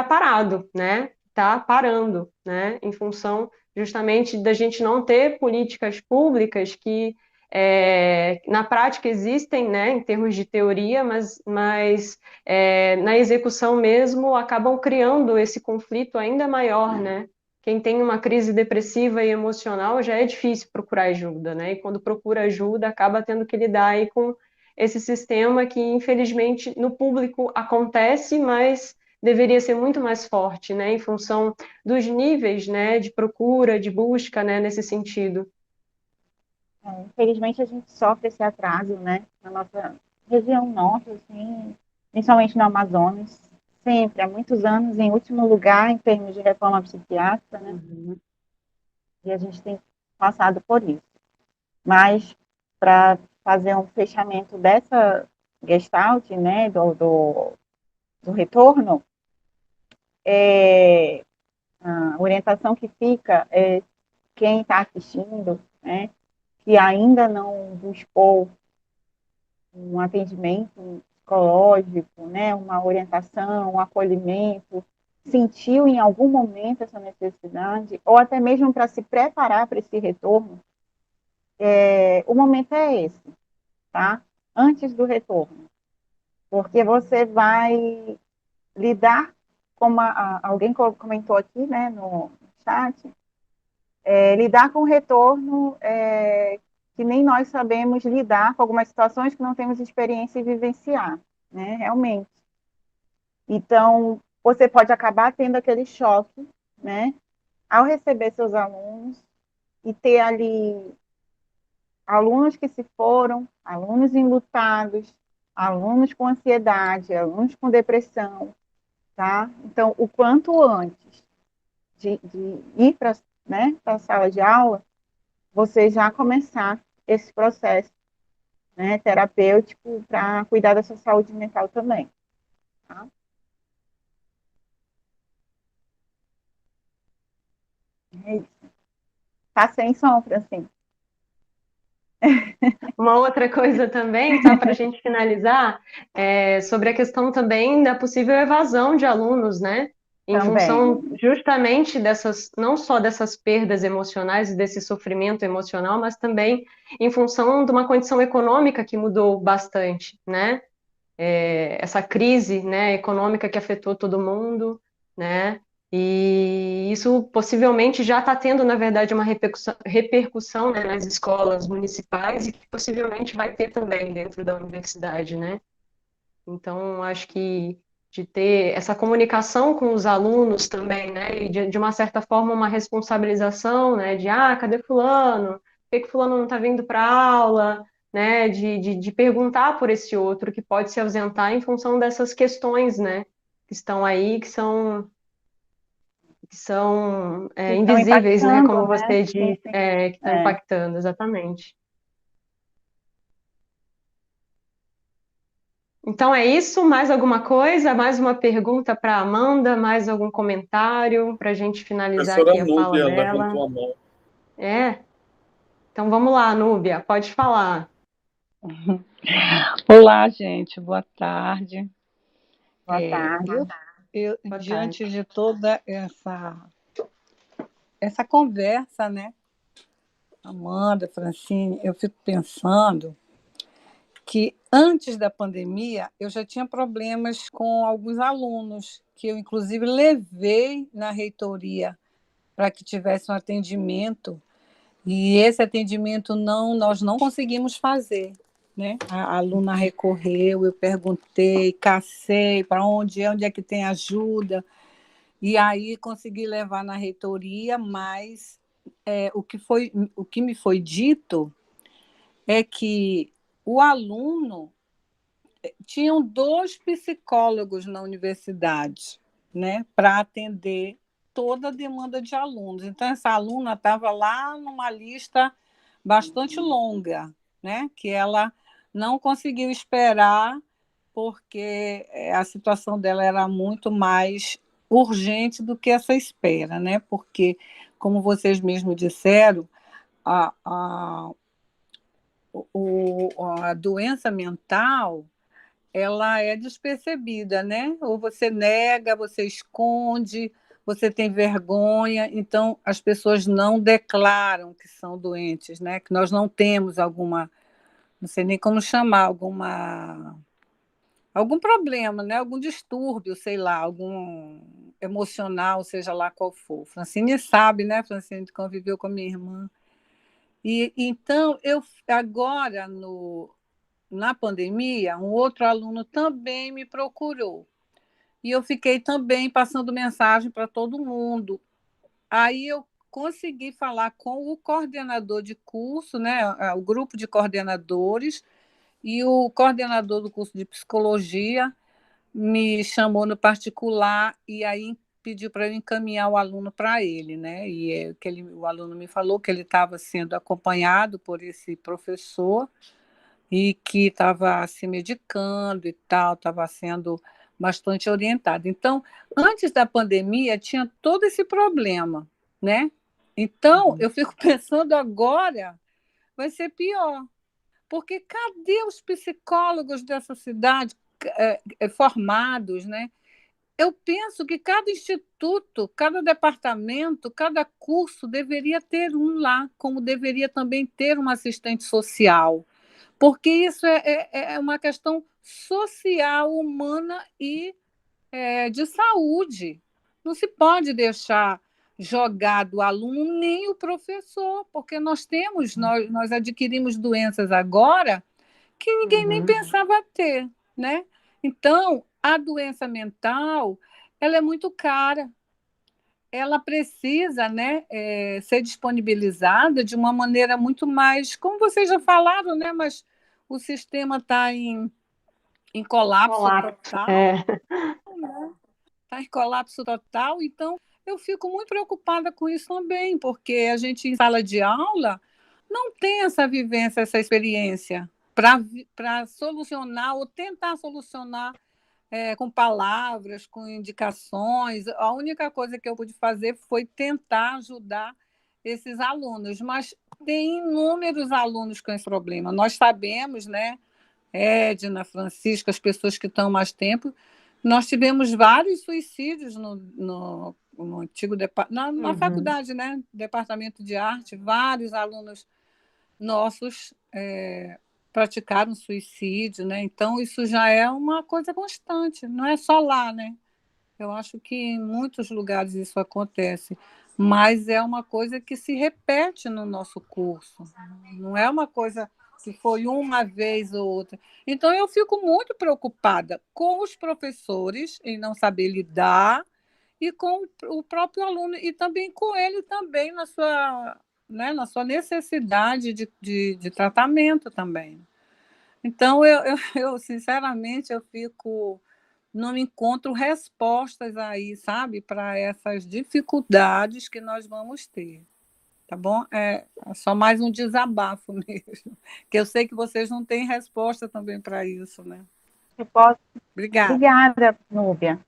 parado, né? Está parando, né? Em função justamente da gente não ter políticas públicas que na prática existem, né, em termos de teoria, mas na execução mesmo acabam criando esse conflito ainda maior, né? Quem tem uma crise depressiva e emocional já é difícil procurar ajuda, né? E quando procura ajuda, acaba tendo que lidar aí com esse sistema que, infelizmente, no público acontece, mas deveria ser muito mais forte, né? Em função dos níveis, né, de procura, de busca, né, nesse sentido. Infelizmente, a gente sofre esse atraso, né? Na nossa região norte, assim, principalmente no Amazonas, sempre, há muitos anos, em último lugar em termos de reforma psiquiátrica, né? Uhum. E a gente tem passado por isso. Mas, para fazer um fechamento dessa gestalt, né, do retorno, a orientação que fica é quem está assistindo, né, que ainda não buscou um atendimento psicológico, né, uma orientação, um acolhimento, sentiu em algum momento essa necessidade, ou até mesmo para se preparar para esse retorno, o momento é esse, tá? Antes do retorno. Porque você vai lidar, como alguém comentou aqui, né, no chat, lidar com o retorno que nem nós sabemos lidar com algumas situações que não temos experiência em vivenciar, né, realmente. Então, você pode acabar tendo aquele choque, né, ao receber seus alunos e ter ali alunos que se foram, alunos enlutados, alunos com ansiedade, alunos com depressão, tá? Então, o quanto antes de ir para, né, a sala de aula, você já começar esse processo, né, terapêutico para cuidar da sua saúde mental também, tá? É isso. Tá sem som, Francine. Uma outra coisa também, só para a gente finalizar, é sobre a questão também da possível evasão de alunos, né? Em Também. função justamente dessas, não só dessas perdas emocionais e desse sofrimento emocional, mas também em função de uma condição econômica que mudou bastante, né? Essa crise, né, econômica que afetou todo mundo, né? E isso possivelmente já está tendo, na verdade, uma repercussão, né, nas escolas municipais e que possivelmente vai ter também dentro da universidade, né? Então, acho que de ter essa comunicação com os alunos também, né? E de uma certa forma uma responsabilização, né? De cadê fulano? Por que fulano não está vindo para aula? Né? De perguntar por esse outro que pode se ausentar em função dessas questões, né? Que estão aí, que são Que estão invisíveis, né? impactando, Como né? você Sim, disse, sim. que estão impactando, exatamente. Então é isso, mais alguma coisa? Mais uma pergunta para a Amanda? Mais algum comentário para a gente A finalizar professora aqui a fala Núbia dela? levantou a mão. Então vamos lá, Núbia, pode falar. Olá, gente, boa tarde. Boa tarde. Boa Diante tarde. de toda essa conversa, né, Amanda, Francine, eu fico pensando que antes da pandemia eu já tinha problemas com alguns alunos, que eu inclusive levei na reitoria para que tivesse um atendimento, e esse atendimento nós não conseguimos fazer. Né? A aluna recorreu, eu perguntei, cacei para onde é que tem ajuda, e aí consegui levar na reitoria, mas o que me foi dito é que o aluno tinham 2 psicólogos na universidade, né, para atender toda a demanda de alunos. Então, essa aluna estava lá numa lista bastante longa, né, que ela não conseguiu esperar, porque a situação dela era muito mais urgente do que essa espera, né? Porque, como vocês mesmos disseram, a, a, a doença mental, ela é despercebida, né? Ou você nega, você esconde, você tem vergonha, então as pessoas não declaram que são doentes, né? Que nós não temos alguma, não sei nem como chamar, algum problema, né? Algum distúrbio, sei lá, algum emocional, seja lá qual for. Francine sabe, né? Francine conviveu com a minha irmã. E então eu agora na pandemia, um outro aluno também me procurou. E eu fiquei também passando mensagem para todo mundo. Aí eu consegui falar com o coordenador de curso, né, o grupo de coordenadores, e o coordenador do curso de psicologia me chamou no particular e aí pediu para eu encaminhar o aluno para ele, né? O aluno me falou que ele estava sendo acompanhado por esse professor e que estava se medicando e tal, estava sendo bastante orientado. Então, antes da pandemia, tinha todo esse problema, né? Então, eu fico pensando agora vai ser pior, porque cadê os psicólogos dessa cidade formados, né? Eu penso que cada instituto, cada departamento, cada curso deveria ter um lá, como deveria também ter uma assistente social, porque isso é uma questão social, humana e de saúde. Não se pode deixar jogado o aluno nem o professor, porque nós adquirimos doenças agora que ninguém nem pensava ter, né? Então, a doença mental, ela é muito cara, ela precisa, né, ser disponibilizada de uma maneira muito mais, como vocês já falaram, né, mas o sistema está em colapso total, né? Está em colapso total, então eu fico muito preocupada com isso também, porque a gente em sala de aula não tem essa vivência, essa experiência para solucionar ou tentar solucionar com palavras, com indicações. A única coisa que eu pude fazer foi tentar ajudar esses alunos, mas tem inúmeros alunos com esse problema. Nós sabemos, né, Edna, Francisca, as pessoas que estão mais tempo, nós tivemos vários suicídios no antigo na faculdade, né, departamento de arte, vários alunos nossos praticaram suicídio, né? Então isso já é uma coisa constante, não é só lá, né? Eu acho que em muitos lugares isso acontece, mas é uma coisa que se repete no nosso curso, não é uma coisa que foi uma vez ou outra. Então eu fico muito preocupada com os professores em não saber lidar e com o próprio aluno e também com ele também na sua, né, na sua necessidade de tratamento também. Então, sinceramente, eu fico, não encontro respostas aí, sabe, para essas dificuldades que nós vamos ter, tá bom? É só mais um desabafo mesmo, que eu sei que vocês não têm resposta também para isso, né? Eu posso? Obrigada. Obrigada, Núbia.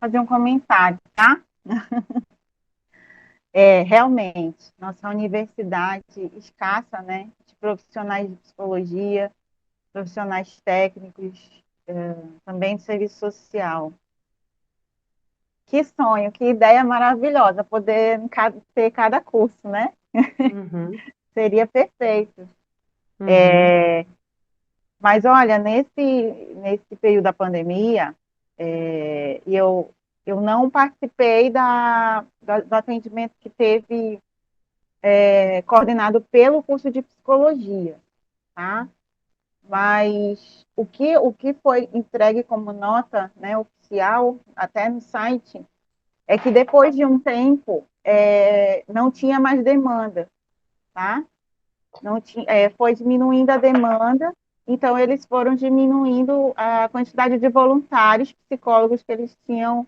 Fazer um comentário, tá? Realmente, nossa universidade escassa, né, de profissionais de psicologia, profissionais técnicos, também de serviço social. Que sonho, que ideia maravilhosa poder ter cada curso, né? Seria perfeito. Mas, olha, nesse período da pandemia, eu não participei do atendimento que teve coordenado pelo curso de psicologia, tá? Mas o que foi entregue como nota, né, oficial, até no site, é que depois de um tempo não tinha mais demanda, tá? Não tinha, foi diminuindo a demanda, então eles foram diminuindo a quantidade de voluntários, psicólogos que eles tinham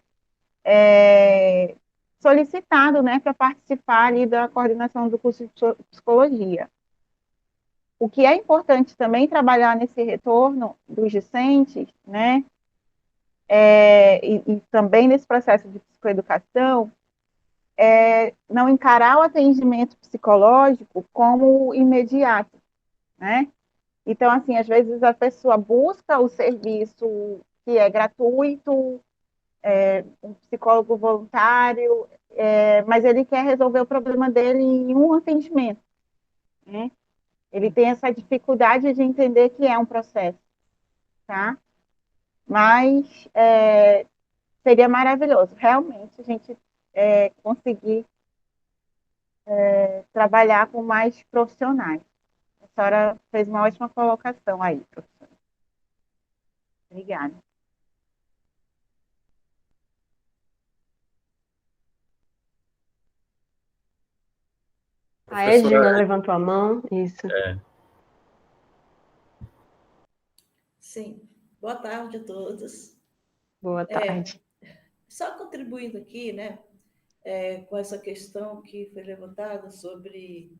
solicitado, né, para participar ali da coordenação do curso de psicologia. O que é importante também trabalhar nesse retorno dos discentes, né, e também nesse processo de psicoeducação, não encarar o atendimento psicológico como imediato, né? Então, assim, às vezes a pessoa busca o serviço que é gratuito, um psicólogo voluntário, mas ele quer resolver o problema dele em um atendimento, né? Ele tem essa dificuldade de entender que é um processo, tá? Mas seria maravilhoso, realmente, a gente conseguir trabalhar com mais profissionais. A senhora fez uma ótima colocação aí, professora. Obrigada. A Edna Professora, levantou a mão, isso. Sim. Boa tarde a todos. Boa tarde. Só contribuindo aqui, né, com essa questão que foi levantada sobre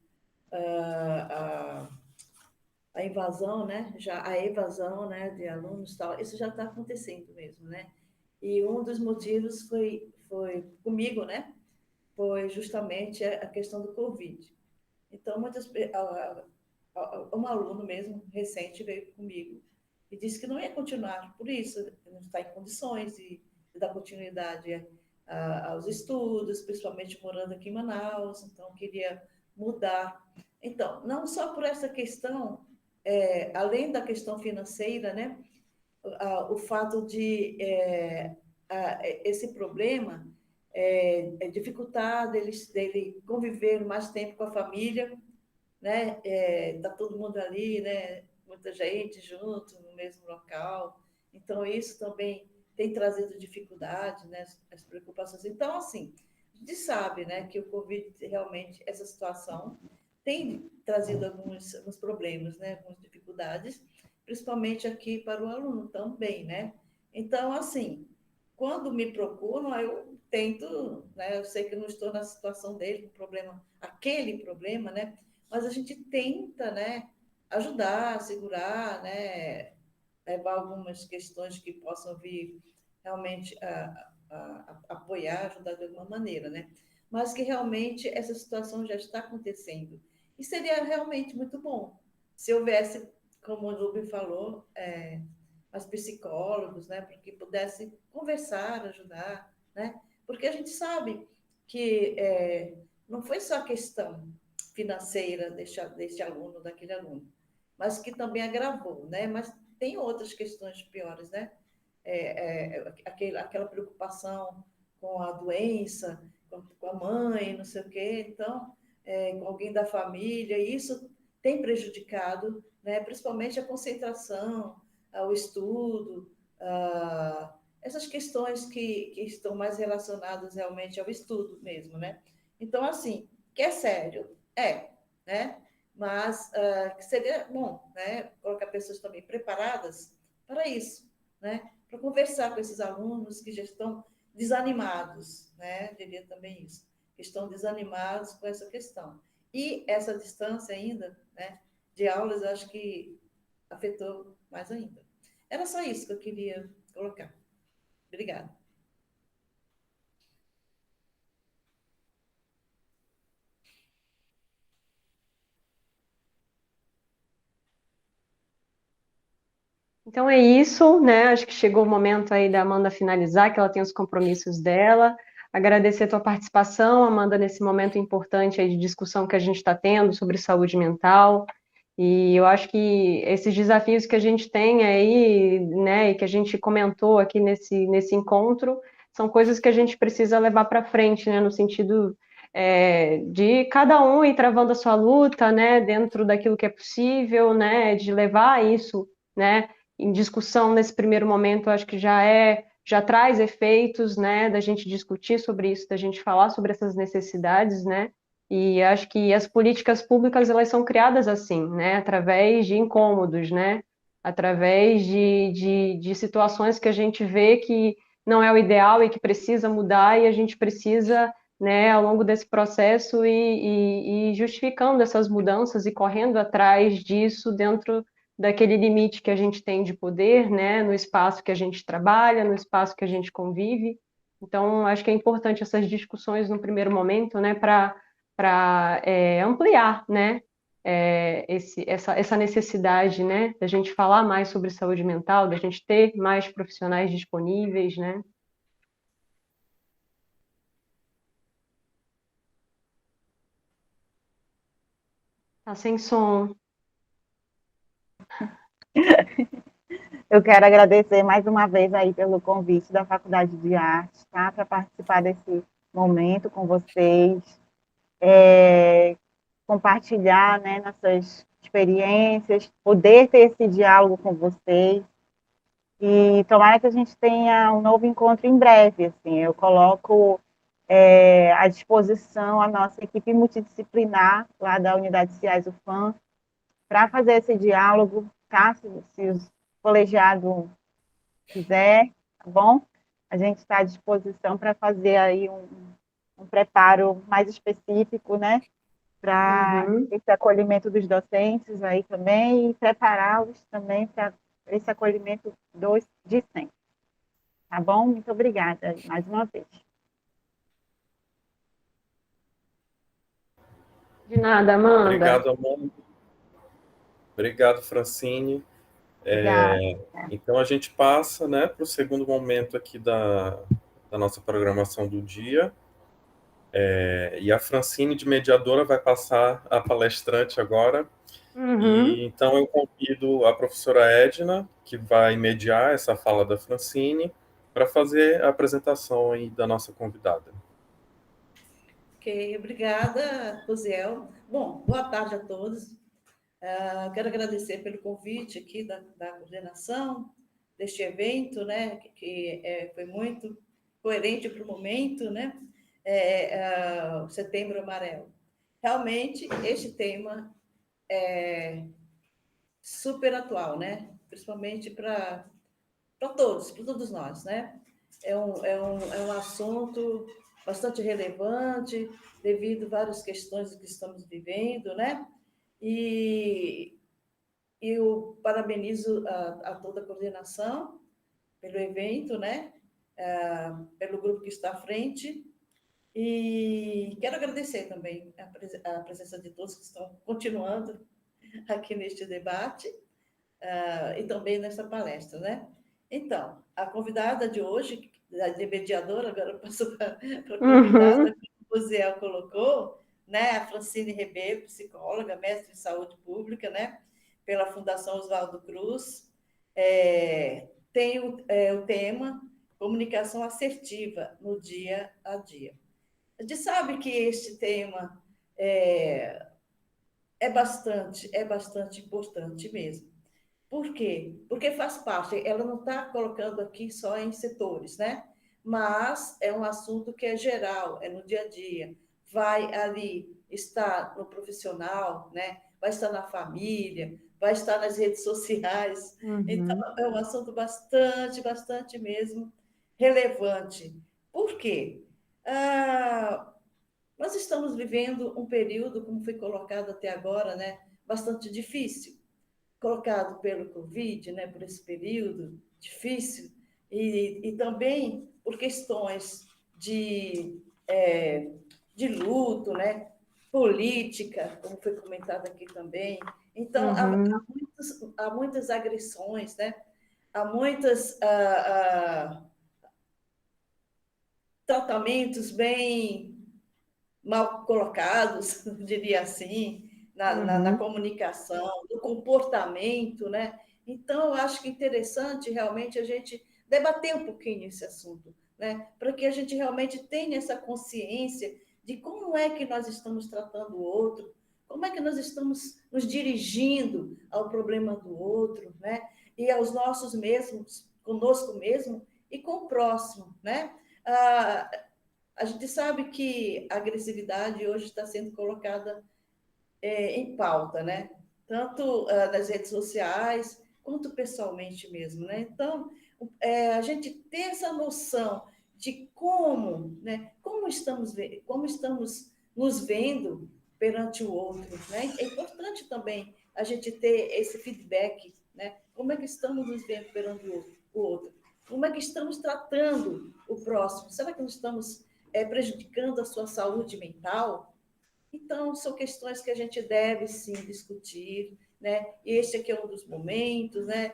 a, a invasão, né, já a evasão, né, de alunos, tal, isso já está acontecendo mesmo, né? E um dos motivos foi comigo, né, foi justamente a questão do Covid. Então, um aluno mesmo, recente, veio comigo e disse que não ia continuar por isso, não está em condições de dar continuidade aos estudos, principalmente morando aqui em Manaus, então queria mudar. Então, não só por essa questão, além da questão financeira, né, o fato de esse problema dificultar dele conviver mais tempo com a família, né? Tá todo mundo ali, né? Muita gente junto no mesmo local. Então isso também tem trazido dificuldade, né? As preocupações. Então assim, a gente sabe, né? Que o Covid realmente essa situação tem trazido alguns problemas, né? Algumas dificuldades, principalmente aqui para o aluno também, né? Então assim, quando me procuram, eu tento, né? Eu sei que não estou na situação dele, com problema, aquele problema, né? Mas a gente tenta, né, ajudar, segurar, né, levar algumas questões que possam vir realmente apoiar, ajudar de alguma maneira, né? Mas que realmente essa situação já está acontecendo. E seria realmente muito bom se houvesse, como o Lube falou, as psicólogos, né, para que pudessem conversar, ajudar, né? Porque a gente sabe que não foi só a questão financeira deste aluno, daquele aluno, mas que também agravou, né? Mas tem outras questões piores, né? Aquela preocupação com a doença, com a mãe, não sei o quê, então, com alguém da família, e isso tem prejudicado, né? Principalmente a concentração, o estudo, essas questões que estão mais relacionadas realmente ao estudo mesmo, né? Então, assim, que é sério, né? Mas que seria bom, né? Colocar pessoas também preparadas para isso, né? Para conversar com esses alunos que já estão desanimados, né? Diria também isso, que estão desanimados com essa questão. E essa distância ainda, né? De aulas, acho que afetou mais ainda. Era só isso que eu queria colocar. Obrigada. Então é isso, né? Acho que chegou o momento aí da Amanda finalizar, que ela tem os compromissos dela. Agradecer a tua participação, Amanda, nesse momento importante aí de discussão que a gente está tendo sobre saúde mental. E eu acho que esses desafios que a gente tem aí, né, e que a gente comentou aqui nesse encontro, são coisas que a gente precisa levar para frente, né, no sentido de cada um ir travando a sua luta, né, dentro daquilo que é possível, né, de levar isso, né, em discussão nesse primeiro momento, acho que já traz efeitos, né, da gente discutir sobre isso, da gente falar sobre essas necessidades, né, e acho que as políticas públicas elas são criadas assim, né, através de incômodos, né, através de situações que a gente vê que não é o ideal e que precisa mudar e a gente precisa, né, ao longo desse processo e justificando essas mudanças e correndo atrás disso dentro daquele limite que a gente tem de poder, né, no espaço que a gente trabalha, no espaço que a gente convive. Então, acho que é importante essas discussões no primeiro momento, né, para ampliar, né, essa necessidade, né, da gente falar mais sobre saúde mental, da gente ter mais profissionais disponíveis, né? Tá sem som. Eu quero agradecer mais uma vez aí pelo convite da Faculdade de Artes, tá? Para participar desse momento com vocês, compartilhar, né, nossas experiências, poder ter esse diálogo com vocês. E tomara que a gente tenha um novo encontro em breve. Assim, eu coloco à disposição a nossa equipe multidisciplinar lá da Unidade CIAS UFAM para fazer esse diálogo, tá? Se os colegiados quiser, tá bom? A gente está à disposição para fazer aí um preparo mais específico, né? Para esse acolhimento dos docentes aí também e prepará-los também para esse acolhimento dos discentes. Tá bom? Muito obrigada mais uma vez. De nada, Amanda. Obrigado, Amanda. Obrigado, Francine. Então, a gente passa, né, para o segundo momento aqui da nossa programação do dia. E a Francine, de mediadora, vai passar a palestrante agora. E então eu convido a professora Edna, que vai mediar essa fala da Francine, para fazer a apresentação aí da nossa convidada. Ok, obrigada, Rosiel. Bom, boa tarde a todos. Quero agradecer pelo convite aqui da coordenação deste evento, né, que foi muito coerente para o momento, né, o Setembro Amarelo. Realmente, este tema é super atual, né, principalmente para todos nós, né. É um assunto bastante relevante, devido a várias questões que estamos vivendo, né, e eu parabenizo a toda a coordenação pelo evento, né? Pelo grupo que está à frente. E quero agradecer também a presença de todos que estão continuando aqui neste debate e também nessa palestra, né? Então, a convidada de hoje, de mediadora, agora eu passo para a convidada, como o Zé colocou, né? A Francine Ribeiro, psicóloga, mestre em saúde pública, né? Pela Fundação Oswaldo Cruz. Tem o tema comunicação assertiva no dia a dia. A gente sabe que este tema é bastante importante mesmo. Por quê? Porque faz parte, ela não está colocando aqui só em setores, né? Mas é um assunto que é geral, é no dia a dia. Vai ali estar no profissional, né? Vai estar na família, vai estar nas redes sociais. Então, é um assunto bastante mesmo relevante. Por quê? Nós estamos vivendo um período, como foi colocado até agora, né? Bastante difícil, colocado pelo Covid, né, por esse período difícil, e também por questões de luto, né, política, como foi comentado aqui também. Então, há muitas agressões, né, há muitos tratamentos bem mal colocados, diria assim, na comunicação, no comportamento, né? Então, eu acho que é interessante realmente a gente debater um pouquinho esse assunto, né? Para que a gente realmente tenha essa consciência de como é que nós estamos tratando o outro, como é que nós estamos nos dirigindo ao problema do outro, né? E aos nossos mesmos, conosco mesmo e com o próximo, né? A gente sabe que a agressividade hoje está sendo colocada em pauta, né? Tanto nas redes sociais, quanto pessoalmente mesmo, né? Então, a gente ter essa noção de como, né? Como estamos nos vendo perante o outro, né? É importante também a gente ter esse feedback, né? Como é que estamos nos vendo perante o outro? Como é que estamos tratando o próximo? Será que nós estamos prejudicando a sua saúde mental? Então, são questões que a gente deve, sim, discutir, né? E este aqui é um dos momentos, né?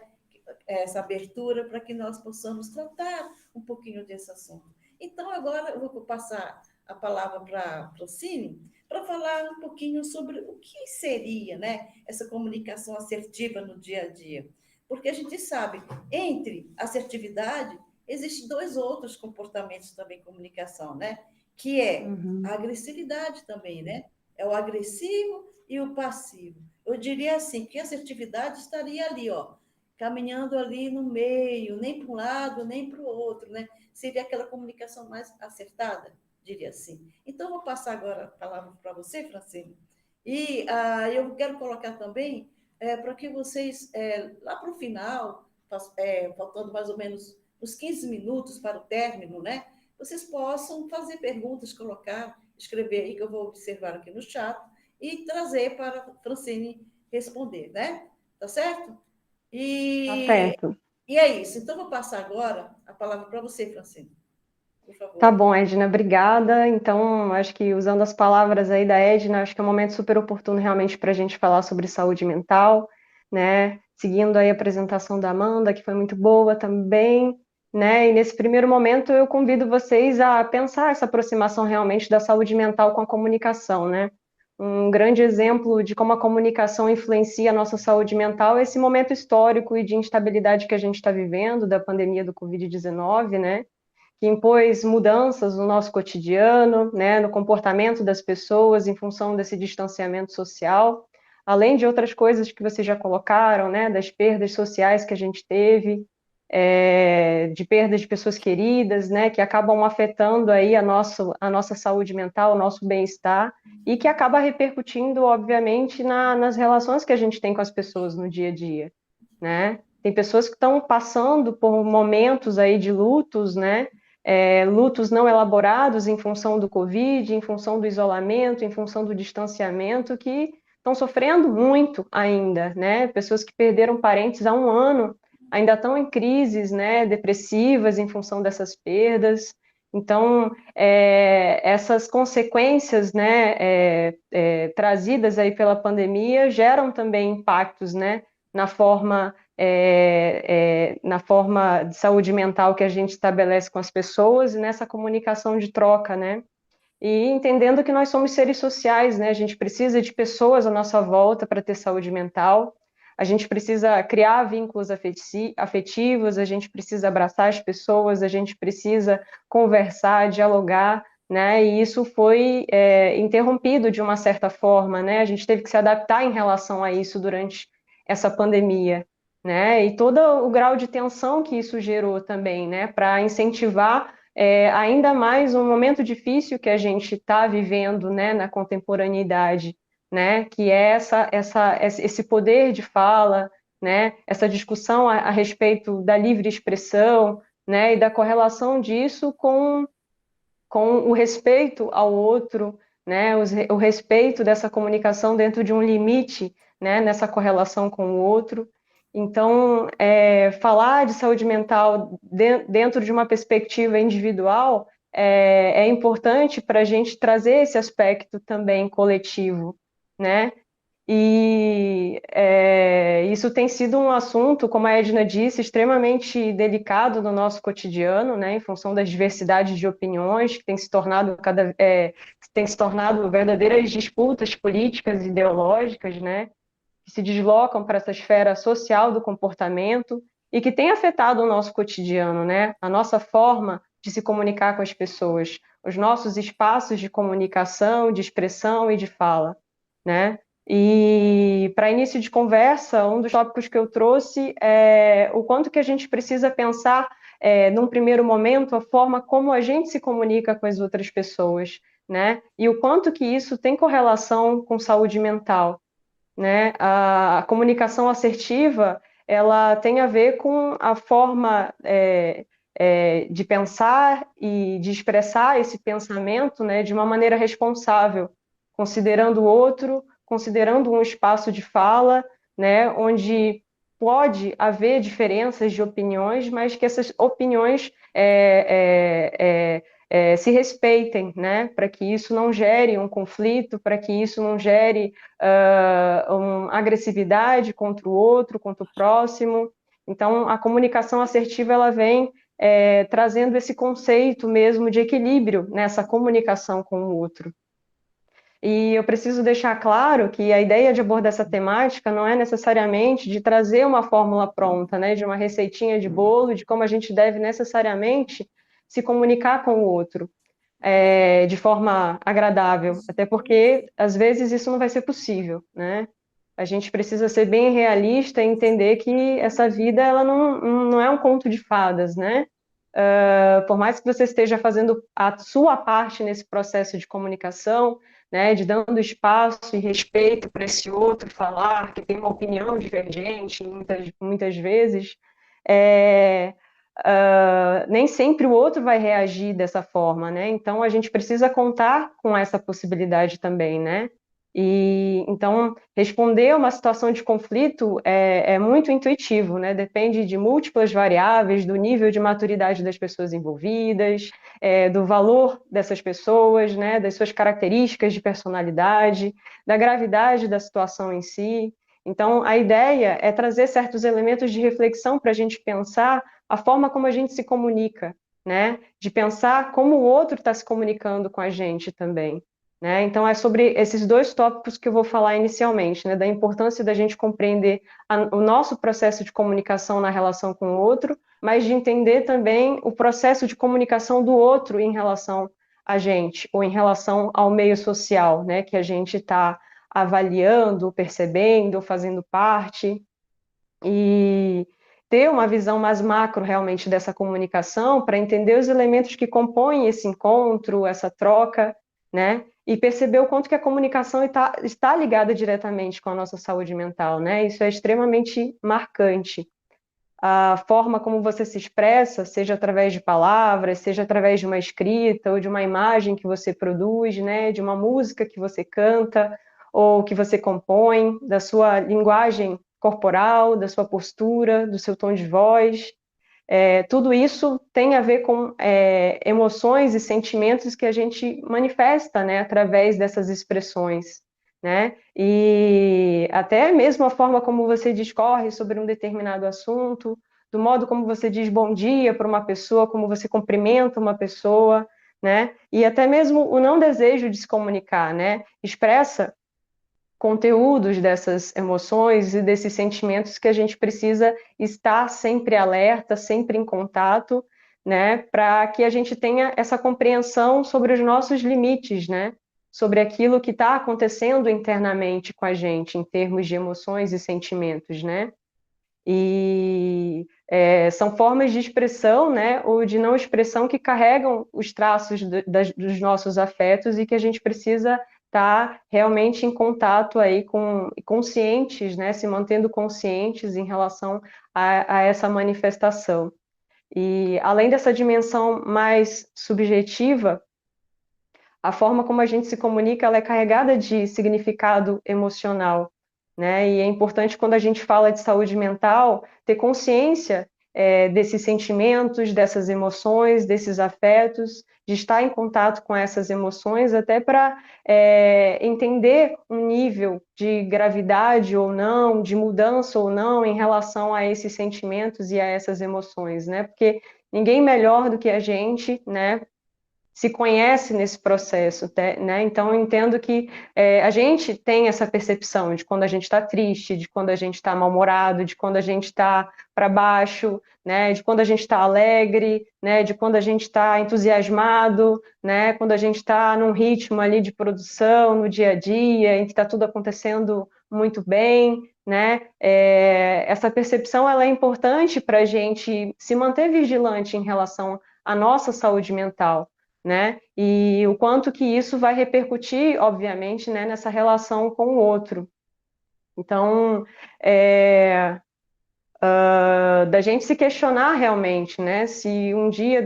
Essa abertura para que nós possamos tratar um pouquinho desse assunto. Então, agora eu vou passar a palavra para a Francine, para falar um pouquinho sobre o que seria, né, essa comunicação assertiva no dia a dia. Porque a gente sabe, entre assertividade, existem dois outros comportamentos também em comunicação, né? Que é a agressividade também, né? É o agressivo e o passivo. Eu diria assim, que a assertividade estaria ali, ó, caminhando ali no meio, nem para um lado, nem para o outro, né? Seria aquela comunicação mais acertada, diria assim. Então, vou passar agora a palavra para você, Francine. E eu quero colocar também para que vocês, lá para o final, faltando mais ou menos uns 15 minutos para o término, né? Vocês possam fazer perguntas, colocar, escrever aí, que eu vou observar aqui no chat, e trazer para a Francine responder, né? Tá certo? Tá E, certo. e é isso. Então, vou passar agora a palavra para você, Francine, por Tá favor. bom, Edna, obrigada. Então, acho que usando as palavras aí da Edna, acho que é um momento super oportuno realmente para a gente falar sobre saúde mental, né? Seguindo aí a apresentação da Amanda, que foi muito boa também, né? E nesse primeiro momento eu convido vocês a pensar essa aproximação realmente da saúde mental com a comunicação, né? Um grande exemplo de como a comunicação influencia a nossa saúde mental é esse momento histórico e de instabilidade que a gente está vivendo, da pandemia do Covid-19, né? Que impôs mudanças no nosso cotidiano, né, no comportamento das pessoas em função desse distanciamento social, além de outras coisas que vocês já colocaram, né, das perdas sociais que a gente teve, de perdas de pessoas queridas, né, que acabam afetando aí a nossa saúde mental, o nosso bem-estar, e que acaba repercutindo, obviamente, nas relações que a gente tem com as pessoas no dia a dia, né? Tem pessoas que estão passando por momentos aí de lutos, né? Lutos não elaborados em função do Covid, em função do isolamento, em função do distanciamento, que estão sofrendo muito ainda, né? Pessoas que perderam parentes há um ano ainda estão em crises, né, depressivas em função dessas perdas. Então, essas consequências, né, trazidas aí pela pandemia geram também impactos, né, na forma de saúde mental que a gente estabelece com as pessoas e nessa comunicação de troca, né? E entendendo que nós somos seres sociais, né? A gente precisa de pessoas à nossa volta para ter saúde mental, a gente precisa criar vínculos afetivos, a gente precisa abraçar as pessoas, a gente precisa conversar, dialogar, né? E isso foi interrompido de uma certa forma, né? A gente teve que se adaptar em relação a isso durante essa pandemia, né? E todo o grau de tensão que isso gerou também, né? Para incentivar ainda mais um momento difícil que a gente está vivendo, né? Na contemporaneidade, né? Que é esse poder de fala, né? Essa discussão a respeito da livre expressão, né? E da correlação disso com o respeito ao outro, né? O respeito dessa comunicação dentro de um limite, né? Nessa correlação com o outro. Então, falar de saúde mental dentro de uma perspectiva individual é importante para a gente trazer esse aspecto também coletivo, né? E isso tem sido um assunto, como a Edna disse, extremamente delicado no nosso cotidiano, né, em função das diversidades de opiniões que tem se tornado verdadeiras disputas políticas e ideológicas, né, que se deslocam para essa esfera social do comportamento e que tem afetado o nosso cotidiano, né, a nossa forma de se comunicar com as pessoas, os nossos espaços de comunicação, de expressão e de fala, né? E para início de conversa, um dos tópicos que eu trouxe é o quanto que a gente precisa pensar, num primeiro momento, a forma como a gente se comunica com as outras pessoas, né? E o quanto que isso tem correlação com saúde mental, né? A comunicação assertiva, ela tem a ver com a forma de pensar e de expressar esse pensamento, né, de uma maneira responsável, considerando o outro, considerando um espaço de fala, né, onde pode haver diferenças de opiniões, mas que essas opiniões se respeitem, né, para que isso não gere um conflito, para que isso não gere uma agressividade contra o outro, contra o próximo. Então, a comunicação assertiva, ela vem trazendo esse conceito mesmo de equilíbrio nessa comunicação com o outro. E eu preciso deixar claro que a ideia de abordar essa temática não é necessariamente de trazer uma fórmula pronta, né, de uma receitinha de bolo, de como a gente deve necessariamente se comunicar com o outro de forma agradável, até porque às vezes isso não vai ser possível, né? A gente precisa ser bem realista e entender que essa vida ela não é um conto de fadas, né? Por mais que você esteja fazendo a sua parte nesse processo de comunicação, né, de dando espaço e respeito para esse outro falar, que tem uma opinião divergente, muitas vezes, nem sempre o outro vai reagir dessa forma, né? Então a gente precisa contar com essa possibilidade também, né? E então responder a uma situação de conflito é muito intuitivo, né? Depende de múltiplas variáveis, do nível de maturidade das pessoas envolvidas, do valor dessas pessoas, né? Das suas características de personalidade, da gravidade da situação em si. Então a ideia é trazer certos elementos de reflexão para a gente pensar a forma como a gente se comunica, né? De pensar como o outro está se comunicando com a gente também. Né? Então, é sobre esses dois tópicos que eu vou falar inicialmente, né? Da importância da gente compreender o nosso processo de comunicação na relação com o outro, mas de entender também o processo de comunicação do outro em relação a gente, ou em relação ao meio social, né? Que a gente está avaliando, percebendo, fazendo parte. E ter uma visão mais macro realmente dessa comunicação para entender os elementos que compõem esse encontro, essa troca, né? E perceber o quanto que a comunicação está ligada diretamente com a nossa saúde mental, né? Isso é extremamente marcante. A forma como você se expressa, seja através de palavras, seja através de uma escrita ou de uma imagem que você produz, né? De uma música que você canta ou que você compõe, da sua linguagem corporal, da sua postura, do seu tom de voz. Tudo isso tem a ver com emoções e sentimentos que a gente manifesta, né, através dessas expressões, né? E até mesmo a forma como você discorre sobre um determinado assunto, do modo como você diz bom dia para uma pessoa, como você cumprimenta uma pessoa, né? E até mesmo o não desejo de se comunicar, né? Expressa conteúdos dessas emoções e desses sentimentos que a gente precisa estar sempre alerta, sempre em contato, né, para que a gente tenha essa compreensão sobre os nossos limites, né, sobre aquilo que está acontecendo internamente com a gente, em termos de emoções e sentimentos, né, e são formas de expressão, né, ou de não expressão que carregam os traços dos nossos afetos e que a gente precisa estar realmente em contato aí com conscientes, né, se mantendo conscientes em relação a essa manifestação. E além dessa dimensão mais subjetiva, a forma como a gente se comunica, ela é carregada de significado emocional, né? E é importante quando a gente fala de saúde mental ter consciência desses sentimentos, dessas emoções, desses afetos, de estar em contato com essas emoções, até para entender um nível de gravidade ou não, de mudança ou não em relação a esses sentimentos e a essas emoções, né? Porque ninguém melhor do que a gente, né, se conhece nesse processo, né? Então, eu entendo que a gente tem essa percepção de quando a gente está triste, de quando a gente está mal-humorado, de quando a gente está para baixo, né? De quando a gente está alegre, né? De quando a gente está entusiasmado, né? Quando a gente está num ritmo ali de produção, no dia a dia, em que está tudo acontecendo muito bem, né? Essa percepção ela é importante para a gente se manter vigilante em relação à nossa saúde mental, né? E o quanto que isso vai repercutir, obviamente, né, nessa relação com o outro. Então, da gente se questionar realmente, né? Se um dia,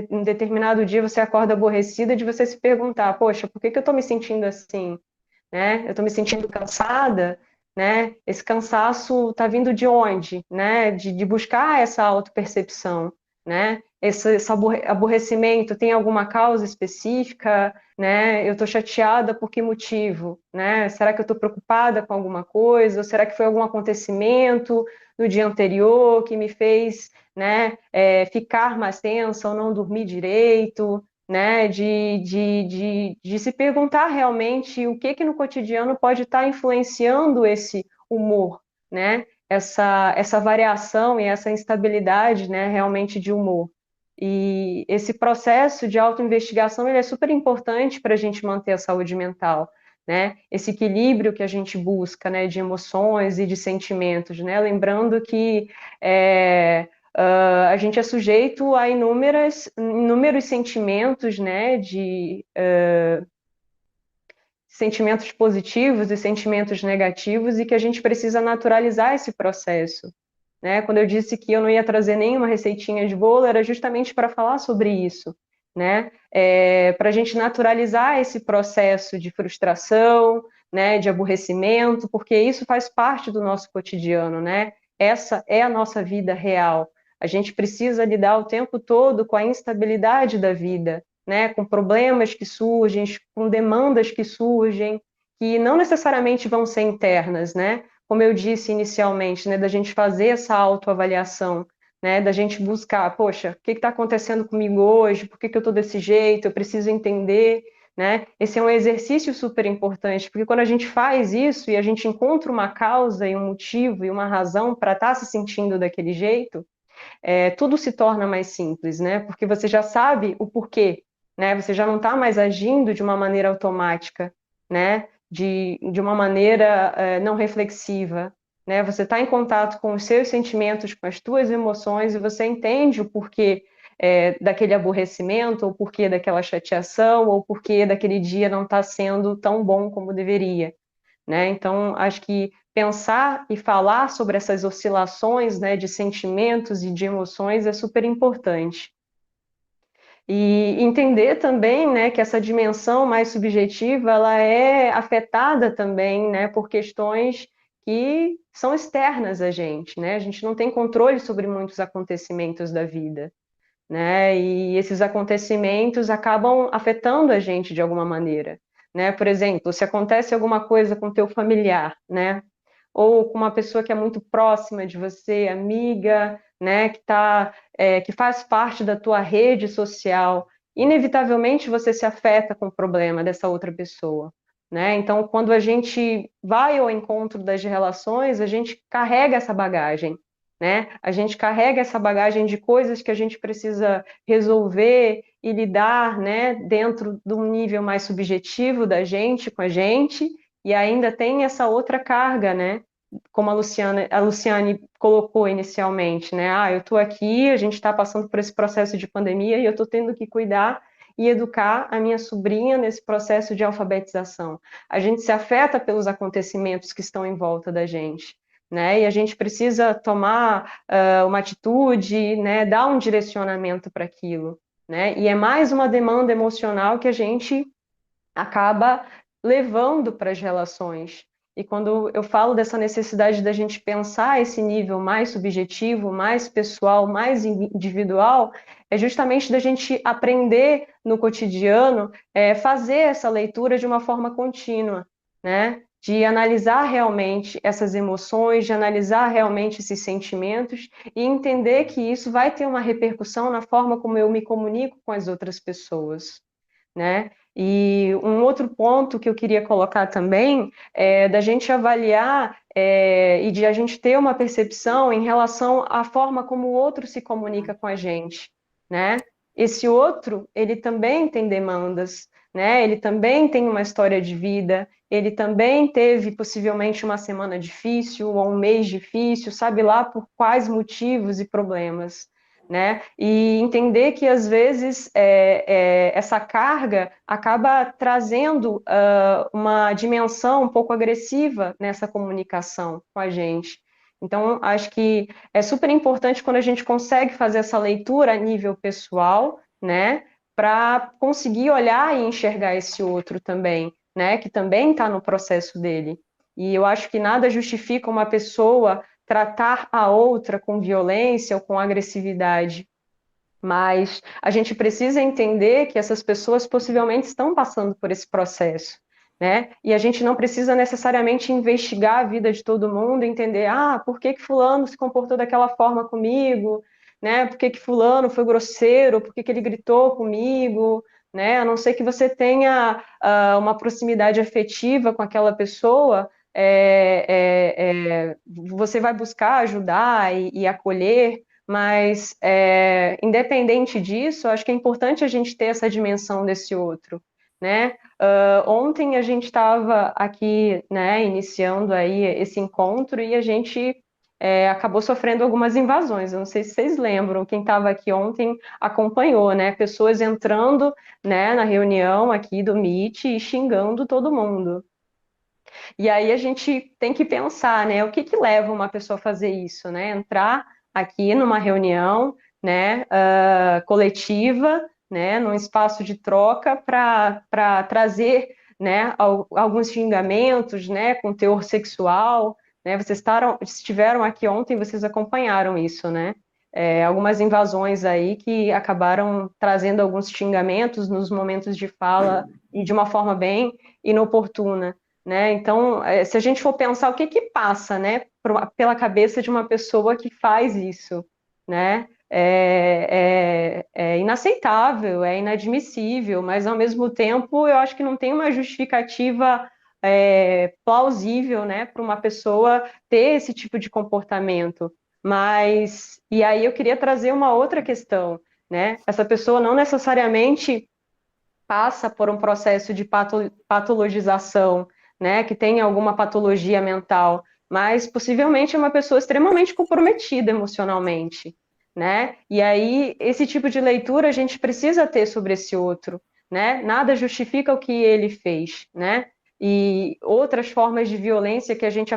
um determinado dia, você acorda aborrecida, de você se perguntar, poxa, por que que eu estou me sentindo assim? Né? Eu estou me sentindo cansada, né? Esse cansaço está vindo de onde, né? De buscar essa autopercepção, né? Esse aborrecimento tem alguma causa específica, né? Eu estou chateada por que motivo, né? Será que eu estou preocupada com alguma coisa? Ou será que foi algum acontecimento no dia anterior que me fez, né, ficar mais tensa ou não dormir direito, né? De se perguntar realmente o que no cotidiano pode estar influenciando esse humor, né? Essa variação e essa instabilidade, né, realmente de humor. E esse processo de autoinvestigação ele é super importante para a gente manter a saúde mental, né? Esse equilíbrio que a gente busca, né, de emoções e de sentimentos, né? Lembrando que a gente é sujeito a inúmeros sentimentos, né, de sentimentos positivos e sentimentos negativos e que a gente precisa naturalizar esse processo, né? Quando eu disse que eu não ia trazer nenhuma receitinha de bolo, era justamente para falar sobre isso, né? Para a gente naturalizar esse processo de frustração, né? De aborrecimento, porque isso faz parte do nosso cotidiano, né? Essa é a nossa vida real. A gente precisa lidar o tempo todo com a instabilidade da vida, né? Com problemas que surgem, com demandas que surgem, que não necessariamente vão ser internas, né? Como eu disse inicialmente, né, da gente fazer essa autoavaliação, né, da gente buscar, poxa, o que está acontecendo comigo hoje? Por que eu estou desse jeito? Eu preciso entender, né? Esse é um exercício super importante, porque quando a gente faz isso e a gente encontra uma causa e um motivo e uma razão para estar se sentindo daquele jeito, tudo se torna mais simples, né? Porque você já sabe o porquê, né? Você já não está mais agindo de uma maneira automática, né? De uma maneira não reflexiva, né? Você está em contato com os seus sentimentos, com as tuas emoções, e você entende o porquê daquele aborrecimento, ou porquê daquela chateação, ou porquê daquele dia não está sendo tão bom como deveria, né? Então, acho que pensar e falar sobre essas oscilações, né, de sentimentos e de emoções é super importante. E entender também, né, que essa dimensão mais subjetiva, ela é afetada também, né, por questões que são externas a gente, né? A gente não tem controle sobre muitos acontecimentos da vida, né? E esses acontecimentos acabam afetando a gente de alguma maneira, né? Por exemplo, se acontece alguma coisa com teu familiar, né? Ou com uma pessoa que é muito próxima de você, amiga, né? Que faz parte da tua rede social, inevitavelmente você se afeta com o problema dessa outra pessoa, né? Então, quando a gente vai ao encontro das relações, a gente carrega essa bagagem, né? A gente carrega essa bagagem de coisas que a gente precisa resolver e lidar, né, dentro de um nível mais subjetivo da gente com a gente, e ainda tem essa outra carga, né? Como a Luciane colocou inicialmente, né? Ah, eu estou aqui, a gente está passando por esse processo de pandemia e eu estou tendo que cuidar e educar a minha sobrinha nesse processo de alfabetização. A gente se afeta pelos acontecimentos que estão em volta da gente, né? E a gente precisa tomar uma atitude, né? Dar um direcionamento para aquilo, né? E é mais uma demanda emocional que a gente acaba levando para as relações. E quando eu falo dessa necessidade da gente pensar esse nível mais subjetivo, mais pessoal, mais individual, é justamente da gente aprender no cotidiano, fazer essa leitura de uma forma contínua, né? De analisar realmente essas emoções, de analisar realmente esses sentimentos e entender que isso vai ter uma repercussão na forma como eu me comunico com as outras pessoas, né? E um outro ponto que eu queria colocar também é da gente avaliar e de a gente ter uma percepção em relação à forma como o outro se comunica com a gente, né? Esse outro, ele também tem demandas, né? Ele também tem uma história de vida, ele também teve possivelmente uma semana difícil ou um mês difícil, sabe lá por quais motivos e problemas, né? E entender que às vezes essa carga acaba trazendo uma dimensão um pouco agressiva nessa comunicação com a gente. Então, acho que é super importante quando a gente consegue fazer essa leitura a nível pessoal, né? Para conseguir olhar e enxergar esse outro também, né? Que também está no processo dele. E eu acho que nada justifica uma pessoa tratar a outra com violência ou com agressividade, Mas a gente precisa entender que essas pessoas possivelmente estão passando por esse processo, né? E a gente não precisa necessariamente investigar a vida de todo mundo, entender, por que que fulano se comportou daquela forma comigo, né? Por que que fulano foi grosseiro, por que que ele gritou comigo, né? A não ser que você tenha uma proximidade afetiva com aquela pessoa, você vai buscar ajudar e acolher, mas, independente disso, acho que é importante a gente ter essa dimensão desse outro, né? Ontem a gente estava aqui, né, iniciando aí esse encontro e a gente acabou sofrendo algumas invasões. Eu não sei se vocês lembram, quem estava aqui ontem acompanhou, né? Pessoas entrando, né, na reunião aqui do Meet e xingando todo mundo. E aí a gente tem que pensar, né, o que que leva uma pessoa a fazer isso, né? Entrar aqui numa reunião, né, coletiva, né, num espaço de troca para trazer, né, alguns xingamentos, né, com teor sexual, né? Vocês estiveram aqui ontem, vocês acompanharam isso, né? Algumas invasões aí que acabaram trazendo alguns xingamentos nos momentos de fala e de uma forma bem inoportuna, né? Então, se a gente for pensar o que que passa, né, pela cabeça de uma pessoa que faz isso, né? É inaceitável, é inadmissível, mas ao mesmo tempo eu acho que não tem uma justificativa plausível, né, para uma pessoa ter esse tipo de comportamento. Mas, e aí eu queria trazer uma outra questão, né? Essa pessoa não necessariamente passa por um processo de patologização, né, que tem alguma patologia mental, mas possivelmente é uma pessoa extremamente comprometida emocionalmente, né? E aí esse tipo de leitura a gente precisa ter sobre esse outro, né? Nada justifica o que ele fez, né? E outras formas de violência que a gente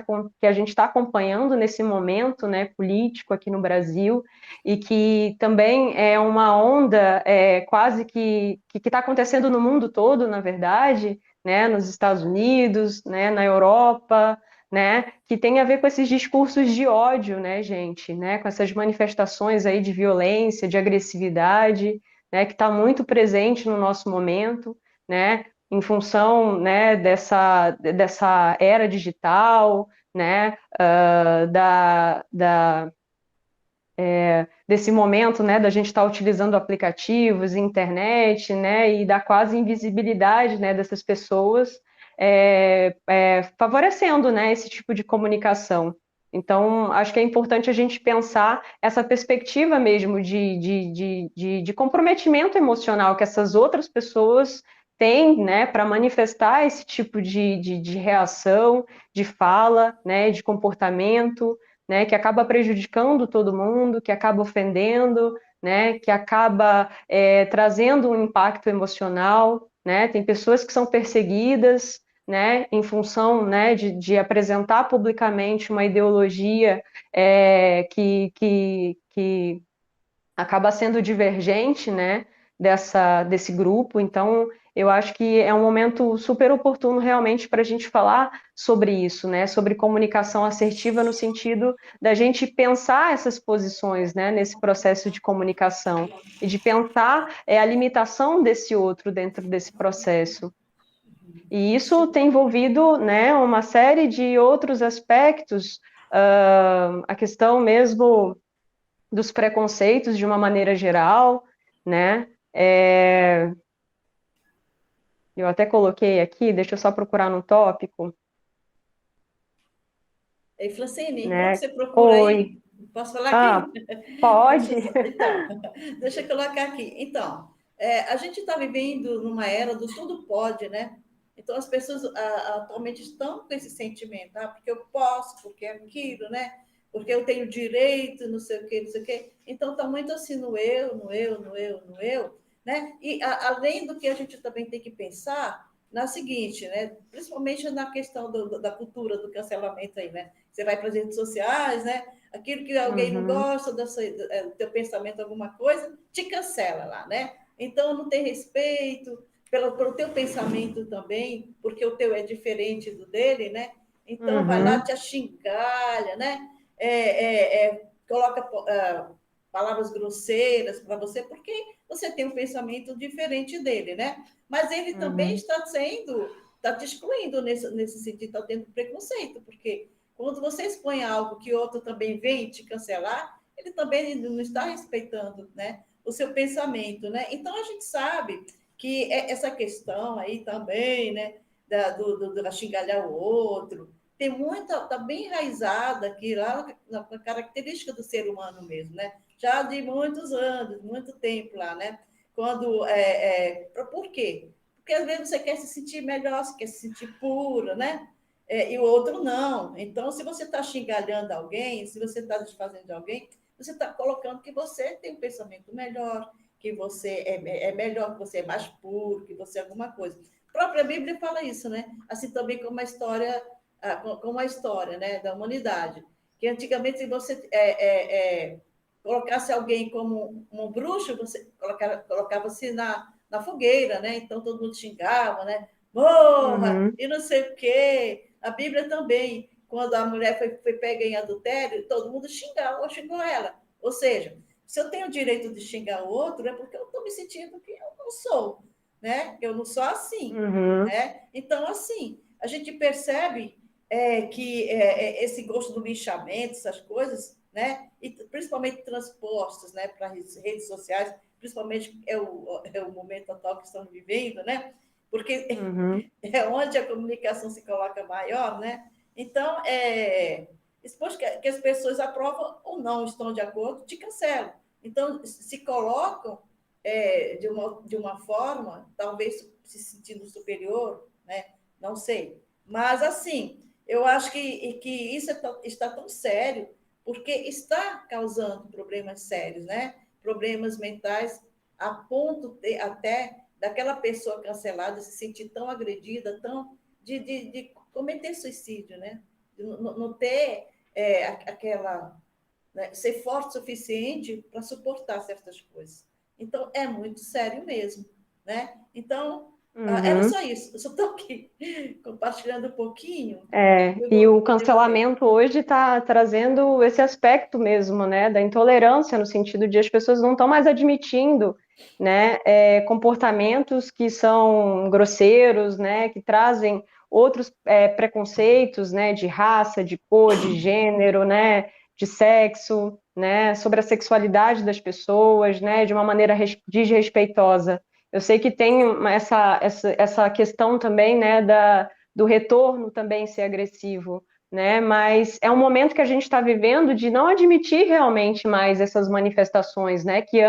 está acompanhando nesse momento, né, político aqui no Brasil, e que também é uma onda quase que está acontecendo no mundo todo, na verdade, né, nos Estados Unidos, né, na Europa, né, que tem a ver com esses discursos de ódio, né, gente, né, com essas manifestações aí de violência, de agressividade, né, que está muito presente no nosso momento, né, em função, né, dessa era digital, né, desse momento, né, da gente estar utilizando aplicativos, internet, né, e da quase invisibilidade, né, dessas pessoas, favorecendo, né, esse tipo de comunicação. Então, acho que é importante a gente pensar essa perspectiva mesmo de comprometimento emocional que essas outras pessoas têm, né, para manifestar esse tipo de reação, de fala, né, de comportamento, né, que acaba prejudicando todo mundo, que acaba ofendendo, né, que acaba trazendo um impacto emocional, né? Tem pessoas que são perseguidas, né, em função, né, de apresentar publicamente uma ideologia que acaba sendo divergente, né, desse grupo. Então, eu acho que é um momento super oportuno realmente para a gente falar sobre isso, né, sobre comunicação assertiva no sentido da gente pensar essas posições, né, nesse processo de comunicação e de pensar a limitação desse outro dentro desse processo. E isso tem envolvido, né, uma série de outros aspectos, a questão mesmo dos preconceitos de uma maneira geral, né? Eu até coloquei aqui, deixa eu só procurar no tópico, Ei, Francine, enquanto né? você procura Oi. aí, posso falar aqui? Pode. Então, deixa eu colocar aqui. Então, a gente está vivendo numa era do tudo pode, né? Então, as pessoas atualmente estão com esse sentimento, porque eu posso, porque é aquilo, né? Porque eu tenho direito, não sei o quê, não sei o quê. Então, está muito assim no eu, no eu, no eu, no eu, né? E além do que a gente também tem que pensar na seguinte, né? Principalmente na questão da cultura do cancelamento aí, né? Você vai para as redes sociais, né? Aquilo que alguém não gosta do teu pensamento, alguma coisa, te cancela lá, né? Então, não tem respeito pelo teu pensamento também, porque o teu é diferente do dele, né? Então, vai lá, te xingalha, né? Coloca palavras grosseiras para você, porque você tem um pensamento diferente dele, né? Mas ele também está te excluindo nesse sentido, está tendo preconceito, porque quando você expõe algo que outro também vem te cancelar, ele também não está respeitando, né, o seu pensamento, né? Então a gente sabe que essa questão aí também, né, da xingalhar o outro, tem muita, está bem enraizada aqui lá na característica do ser humano mesmo, né? Já de muitos anos, muito tempo lá, né? Por quê? Porque às vezes você quer se sentir melhor, você quer se sentir pura, né? E o outro não. Então, se você está xingalhando alguém, se você está desfazendo de alguém, você está colocando que você tem um pensamento melhor, que você é melhor, que você é mais puro, que você é alguma coisa. A própria Bíblia fala isso, né? Assim também como a história, né, da humanidade. Que antigamente, se você colocasse alguém como um bruxo, você colocava-se na fogueira, né? Então todo mundo xingava, né? Morra! E não sei o quê. A Bíblia também, quando a mulher foi pega em adultério, todo mundo xingou ela. Ou seja, se eu tenho o direito de xingar o outro, é porque eu estou me sentindo que eu não sou, né? Eu não sou assim, né? Então, assim, a gente percebe que esse gosto do lixamento, essas coisas, né? E principalmente transpostas, né, para as redes sociais, principalmente é o momento atual que estamos vivendo, né? Porque é onde a comunicação se coloca maior, né? Então, depois que as pessoas aprovam ou não estão de acordo, te cancelam. Então, se colocam de uma forma, talvez se sentindo superior, né? Não sei. Mas, assim, eu acho que isso está tão sério, porque está causando problemas sérios, né? Problemas mentais, a ponto até daquela pessoa cancelada se sentir tão agredida, de cometer suicídio, né? De não ter aquela, né, ser forte o suficiente para suportar certas coisas. Então, é muito sério mesmo, né? Então, era só isso. Eu só estou aqui compartilhando um pouquinho. E o cancelamento hoje está trazendo esse aspecto mesmo, né, da intolerância, no sentido de as pessoas não estão mais admitindo, né, comportamentos que são grosseiros, né, que trazem outros preconceitos, né, de raça, de cor, de gênero, né, de sexo, né, sobre a sexualidade das pessoas, né, de uma maneira desrespeitosa. Eu sei que tem essa questão também, né, do retorno também ser agressivo, né? Mas é um momento que a gente está vivendo de não admitir realmente mais essas manifestações, né? Que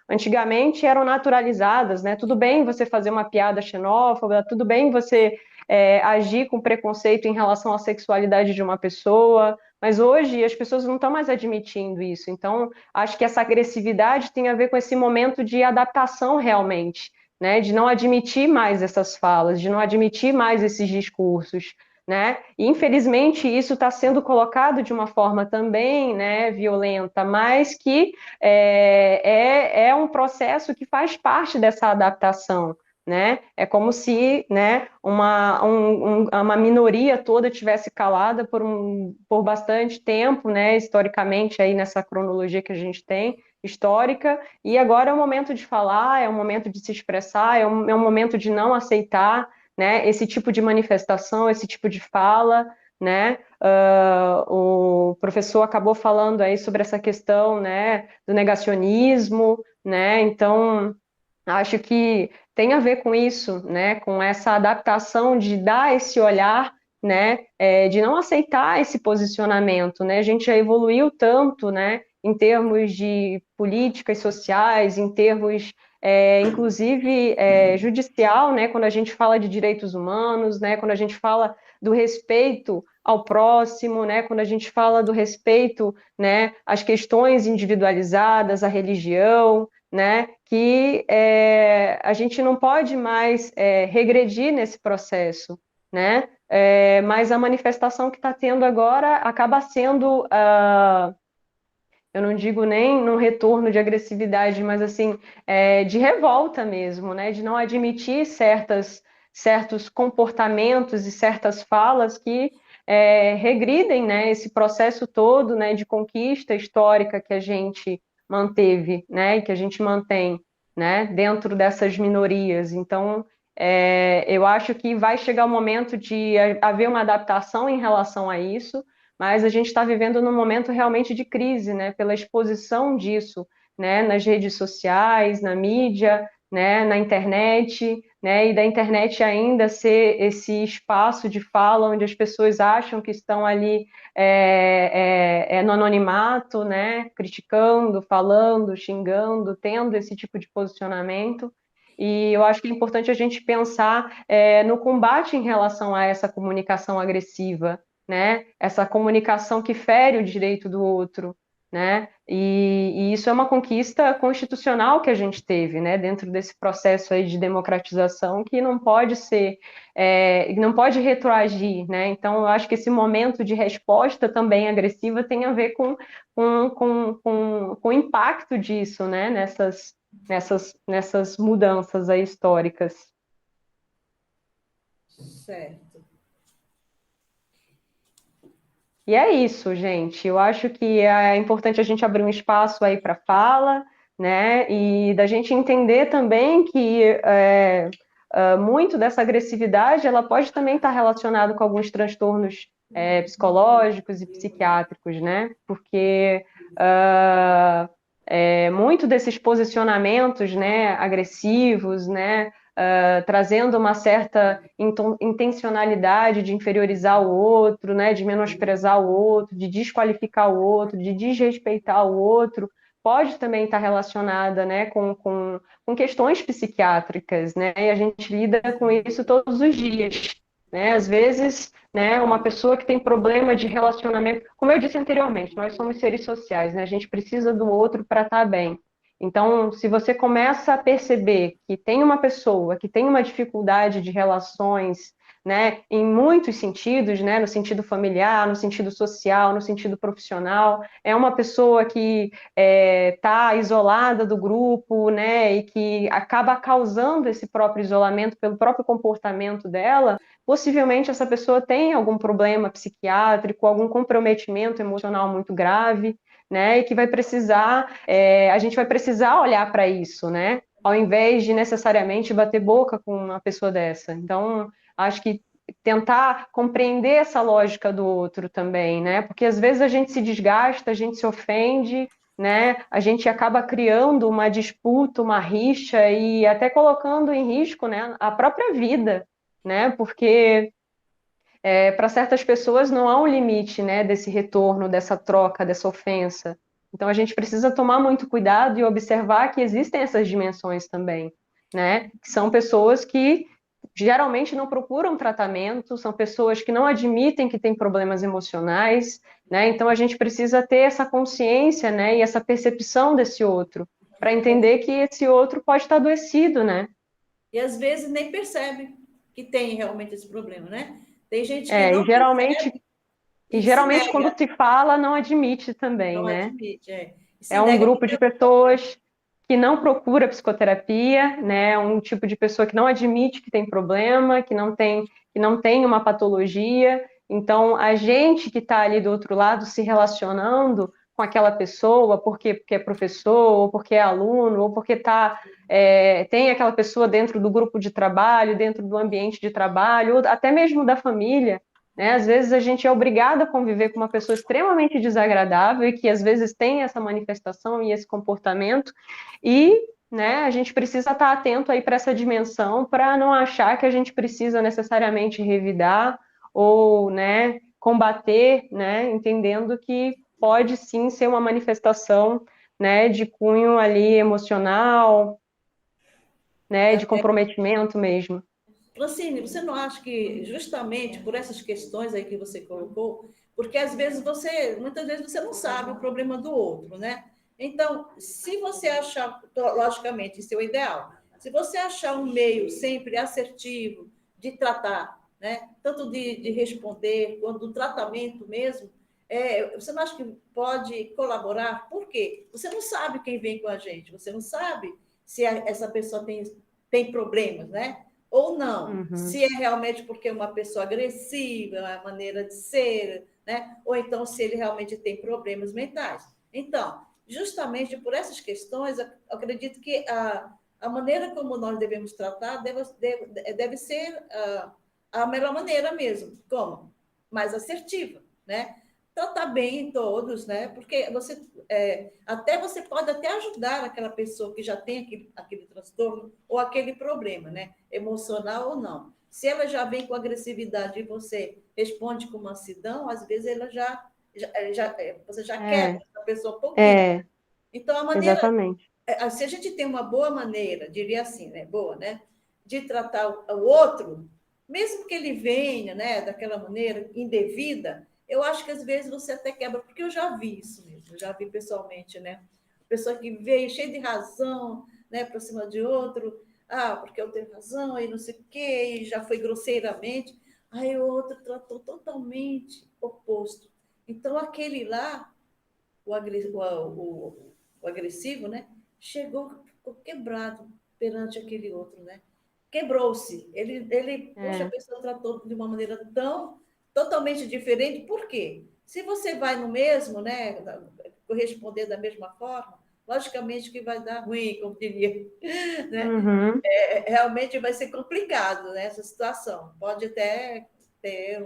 antigamente eram naturalizadas, né? Tudo bem você fazer uma piada xenófoba, tudo bem você agir com preconceito em relação à sexualidade de uma pessoa, mas hoje as pessoas não estão mais admitindo isso. Então, acho que essa agressividade tem a ver com esse momento de adaptação realmente, né, de não admitir mais essas falas, de não admitir mais esses discursos, né? E, infelizmente, isso está sendo colocado de uma forma também, né, violenta, mas que é um processo que faz parte dessa adaptação, né? É como se, né, uma minoria toda tivesse calada por bastante tempo, né, historicamente, aí nessa cronologia que a gente tem, histórica, e agora é o momento de falar, é o momento de se expressar, é um momento de não aceitar, né, esse tipo de manifestação, esse tipo de fala, né? O professor acabou falando aí sobre essa questão, né, do negacionismo, né? Então, acho que tem a ver com isso, né, com essa adaptação de dar esse olhar, né, de não aceitar esse posicionamento, né? A gente já evoluiu tanto, né, em termos de políticas sociais, em termos, inclusive, judicial, né, quando a gente fala de direitos humanos, né, quando a gente fala do respeito ao próximo, né, quando a gente fala do respeito, né, às questões individualizadas, à religião, né, que a gente não pode mais regredir nesse processo, né, mas a manifestação que está tendo agora acaba sendo eu não digo nem num retorno de agressividade, mas assim, de revolta mesmo, né? De não admitir certos comportamentos e certas falas que regridem, né, esse processo todo, né, de conquista histórica que a gente manteve, né, e que a gente mantém, né, dentro dessas minorias. Então, eu acho que vai chegar o momento de haver uma adaptação em relação a isso, mas a gente está vivendo num momento realmente de crise, né, pela exposição disso, né, nas redes sociais, na mídia, né, na internet, né, e da internet ainda ser esse espaço de fala onde as pessoas acham que estão ali no anonimato, né, criticando, falando, xingando, tendo esse tipo de posicionamento. E eu acho que é importante a gente pensar no combate em relação a essa comunicação agressiva, né? Essa comunicação que fere o direito do outro, né? E isso é uma conquista constitucional que a gente teve, né? Dentro desse processo aí de democratização que não pode ser, não pode retroagir, né? Então, eu acho que esse momento de resposta também agressiva tem a ver com o impacto disso, né? Nessas mudanças aí históricas. Certo. E é isso, gente. Eu acho que é importante a gente abrir um espaço aí para fala, né? E da gente entender também que muito dessa agressividade ela pode também estar relacionada com alguns transtornos psicológicos e psiquiátricos, né? Porque muito desses posicionamentos, né, agressivos, né, trazendo uma certa intencionalidade de inferiorizar o outro, né, de menosprezar o outro, de desqualificar o outro, de desrespeitar o outro, pode também estar relacionada, né, com questões psiquiátricas, né, e a gente lida com isso todos os dias, né, às vezes, né, uma pessoa que tem problema de relacionamento, como eu disse anteriormente, nós somos seres sociais, né, a gente precisa do outro para estar bem. Então, se você começa a perceber que tem uma pessoa que tem uma dificuldade de relações, né, em muitos sentidos, né, no sentido familiar, no sentido social, no sentido profissional, é uma pessoa que está isolada do grupo, né, e que acaba causando esse próprio isolamento pelo próprio comportamento dela, possivelmente essa pessoa tem algum problema psiquiátrico, algum comprometimento emocional muito grave, né, e que vai precisar, a gente vai precisar olhar para isso, né, ao invés de necessariamente bater boca com uma pessoa dessa. Então, acho que tentar compreender essa lógica do outro também, né, porque às vezes a gente se desgasta, a gente se ofende, né, a gente acaba criando uma disputa, uma rixa e até colocando em risco, né, a própria vida, né, porque para certas pessoas não há um limite, né, desse retorno, dessa troca, dessa ofensa. Então a gente precisa tomar muito cuidado e observar que existem essas dimensões também, né? Que são pessoas que geralmente não procuram tratamento, são pessoas que não admitem que têm problemas emocionais, né? Então a gente precisa ter essa consciência, né, e essa percepção desse outro, para entender que esse outro pode estar adoecido, né? E às vezes nem percebe que tem realmente esse problema, né? Tem gente que É, e não geralmente, percebe e e se geralmente quando nega, se fala, não admite também, não né? admite, e se É um nega grupo porque de pessoas que não procura psicoterapia, né? Um tipo de pessoa que não admite que tem problema, que não tem uma patologia. Então, a gente que está ali do outro lado se relacionando com aquela pessoa, porque é professor, ou porque é aluno, ou porque tem aquela pessoa dentro do grupo de trabalho, dentro do ambiente de trabalho, ou até mesmo da família, né? Às vezes a gente é obrigado a conviver com uma pessoa extremamente desagradável e que às vezes tem essa manifestação e esse comportamento, e, né, a gente precisa estar atento aí para essa dimensão para não achar que a gente precisa necessariamente revidar ou, né, combater, né, entendendo que pode sim ser uma manifestação, né, de cunho ali emocional, né, de comprometimento mesmo. Francine, você não acha que justamente por essas questões aí que você colocou, porque às vezes muitas vezes você não sabe o problema do outro, né? Então, se você achar, logicamente, isso é o ideal, se você achar um meio sempre assertivo de tratar, né? Tanto de responder quanto do tratamento mesmo, você não acha que pode colaborar? Por quê? Você não sabe quem vem com a gente, você não sabe se essa pessoa tem problemas, né? Ou não, Uhum. se é realmente porque é uma pessoa agressiva, é a maneira de ser, né? Ou então se ele realmente tem problemas mentais. Então, justamente por essas questões, eu acredito que a maneira como nós devemos tratar deve ser a melhor maneira mesmo. Como? Mais assertiva, né? Tratar bem todos, né? Porque você pode até ajudar aquela pessoa que já tem aquele transtorno ou aquele problema, né? Emocional ou não. Se ela já vem com agressividade e você responde com mansidão, às vezes você já quebra essa pessoa um pouquinho. Então, a maneira... Exatamente. Se a gente tem uma boa maneira, diria assim, né? Boa, né? De tratar o outro, mesmo que ele venha, né, daquela maneira indevida, eu acho que às vezes você até quebra, porque eu já vi isso mesmo, eu já vi pessoalmente, né? Pessoa que veio cheia de razão, né, para cima de outro, porque eu tenho razão, e não sei o quê, e já foi grosseiramente, aí o outro tratou totalmente oposto. Então, aquele lá, o agressivo, né, ficou quebrado perante aquele outro, né? Quebrou-se. Poxa, a pessoa tratou de uma maneira totalmente diferente. Por quê? Se você vai no mesmo, né, corresponder da mesma forma, logicamente que vai dar ruim, como diria, né? Uhum. Realmente vai ser complicado, né, essa situação. Pode até ter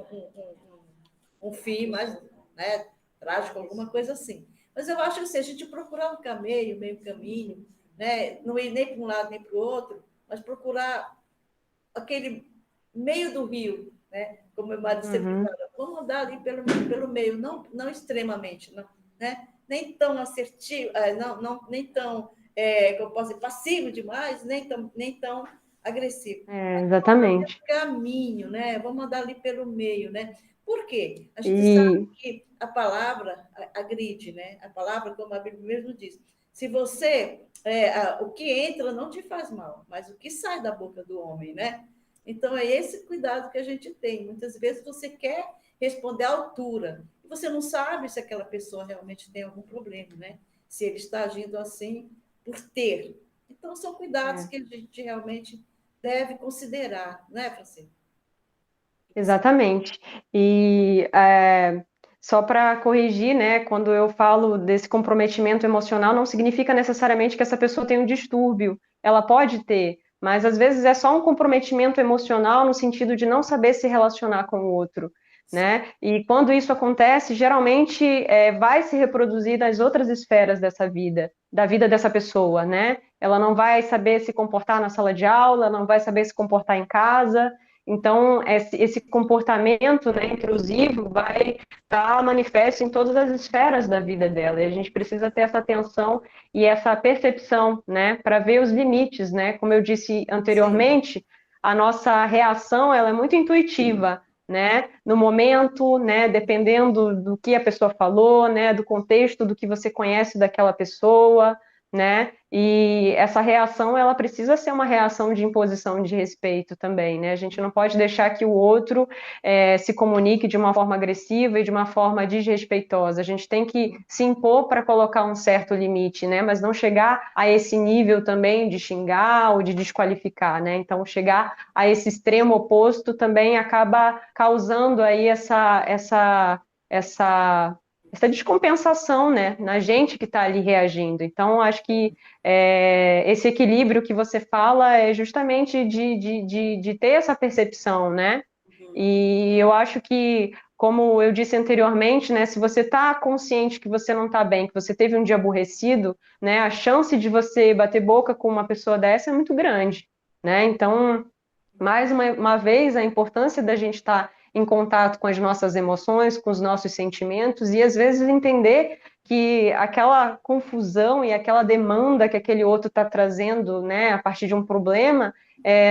um fim mais, né, trágico, alguma coisa assim. Mas eu acho que se a gente procurar um meio caminho, né, não ir nem para um lado nem para o outro, mas procurar aquele meio do rio, né? Como meu marido sempre fala, vamos andar ali pelo meio, não extremamente, não, né? Nem tão assertivo, nem tão, como posso dizer, passivo demais, nem tão agressivo. Exatamente. Caminho, né? Vamos andar ali pelo meio, né? Por quê? A gente sabe que a palavra agride, né? A palavra, como a Bíblia mesmo diz, se você o que entra não te faz mal, mas o que sai da boca do homem, né? Então é esse cuidado que a gente tem. Muitas vezes você quer responder à altura e você não sabe se aquela pessoa realmente tem algum problema, né? Se ele está agindo assim por ter. Então são cuidados que a gente realmente deve considerar, não é, Francisco? Exatamente. E só para corrigir, né, quando eu falo desse comprometimento emocional, não significa necessariamente que essa pessoa tem um distúrbio. Ela pode ter, mas às vezes é só um comprometimento emocional no sentido de não saber se relacionar com o outro, né? E quando isso acontece, geralmente vai se reproduzir nas outras esferas dessa vida, da vida dessa pessoa, né? Ela não vai saber se comportar na sala de aula, não vai saber se comportar em casa. Então, esse comportamento, né, intrusivo vai estar manifesto em todas as esferas da vida dela. E a gente precisa ter essa atenção e essa percepção, né, para ver os limites, né? Como eu disse anteriormente, sim, a nossa reação ela é muito intuitiva, né? No momento, né, dependendo do que a pessoa falou, né, do contexto do que você conhece daquela pessoa, né? E essa reação, ela precisa ser uma reação de imposição de respeito também, né? A gente não pode deixar que o outro se comunique de uma forma agressiva e de uma forma desrespeitosa. A gente tem que se impor para colocar um certo limite, né? Mas não chegar a esse nível também de xingar ou de desqualificar, né? Então, chegar a esse extremo oposto também acaba causando aí essa descompensação, né, na gente que está ali reagindo. Então, acho que esse equilíbrio que você fala é justamente de ter essa percepção, né? E eu acho que, como eu disse anteriormente, né, se você está consciente que você não está bem, que você teve um dia aborrecido, né, a chance de você bater boca com uma pessoa dessa é muito grande, né? Então, mais uma vez, a importância da gente estar em contato com as nossas emoções, com os nossos sentimentos, e às vezes entender que aquela confusão e aquela demanda que aquele outro está trazendo, né, a partir de um problema,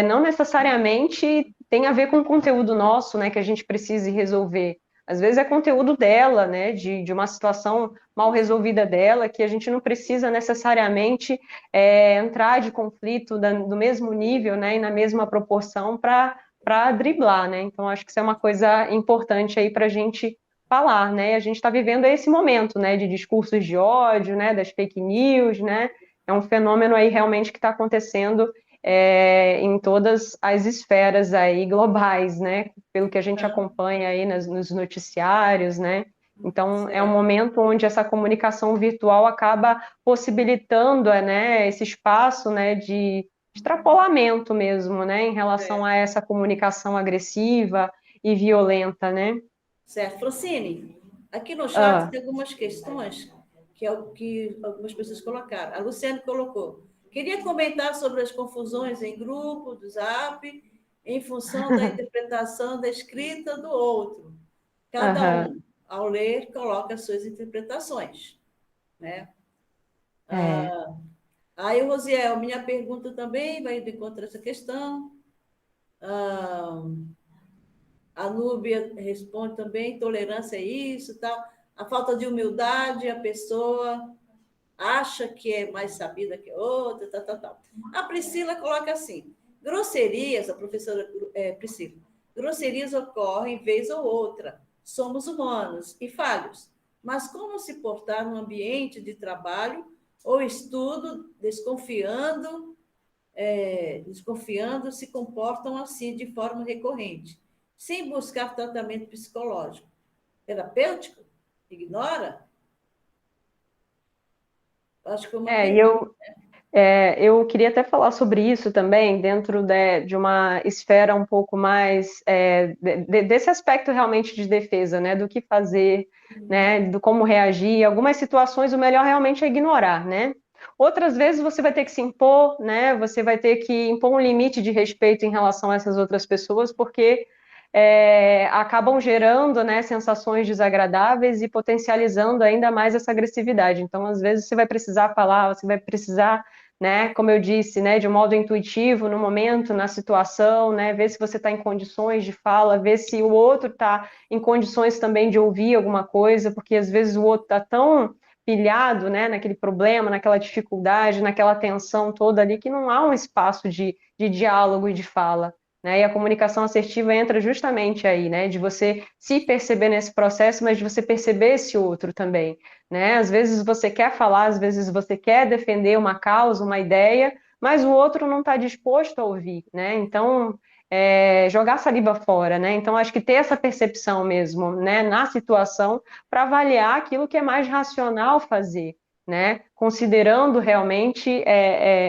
não necessariamente tem a ver com o conteúdo nosso, né, que a gente precise resolver. Às vezes é conteúdo dela, né, de uma situação mal resolvida dela, que a gente não precisa necessariamente entrar de conflito do mesmo nível, né, e na mesma proporção para driblar, né? Então acho que isso é uma coisa importante aí para a gente falar, né? A gente está vivendo esse momento, né, de discursos de ódio, né, das fake news, né? É um fenômeno aí realmente que está acontecendo em todas as esferas aí globais, né? Pelo que a gente acompanha aí nos noticiários, né? Então, é um Certo. momento onde essa comunicação virtual acaba possibilitando, né, esse espaço, né, de extrapolamento mesmo, né, em relação a Certo. essa comunicação agressiva e violenta, né? Certo. Francine, aqui no chat Ah, tem algumas questões que é o que algumas pessoas colocaram. A Luciane colocou. Queria comentar sobre as confusões em grupo, do Zap, em função da interpretação da escrita do outro. Cada aham, um, ao ler, coloca as suas interpretações, né? é. Aí, Rosiel, minha pergunta também vai de encontro a essa questão. A Núbia responde também, tolerância é isso, tal. A falta de humildade, a pessoa acha que é mais sabida que a outra, tal, tal, tal. A Priscila coloca assim, grosserias, a professora Priscila, grosserias ocorrem vez ou outra, somos humanos e falhos, mas como se portar no ambiente de trabalho ou estudo, desconfiando, se comportam assim de forma recorrente, sem buscar tratamento psicológico, terapêutico? Ignora? Acho que foi uma É, e pergunta. eu queria até falar sobre isso também, dentro de uma esfera um pouco mais desse aspecto realmente de defesa, né? Do que fazer, né? Do como reagir. Algumas situações o melhor realmente é ignorar, né? Outras vezes você vai ter que se impor, né? Você vai ter que impor um limite de respeito em relação a essas outras pessoas, porque acabam gerando, né, sensações desagradáveis e potencializando ainda mais essa agressividade. Então, às vezes, você vai precisar falar, você vai precisar, né, como eu disse, né, de um modo intuitivo, no momento, na situação, né, ver se você está em condições de fala, ver se o outro está em condições também de ouvir alguma coisa, porque às vezes o outro está tão pilhado, né, naquele problema, naquela dificuldade, naquela tensão toda ali, que não há um espaço de diálogo e de fala. Né? E a comunicação assertiva entra justamente aí, né? De você se perceber nesse processo, mas de você perceber esse outro também, né? Às vezes você quer falar, às vezes você quer defender uma causa, uma ideia, mas o outro não está disposto a ouvir, né? Então, jogar saliva fora, né? Então, acho que ter essa percepção mesmo, né? Na situação, para avaliar aquilo que é mais racional fazer, né? Considerando realmente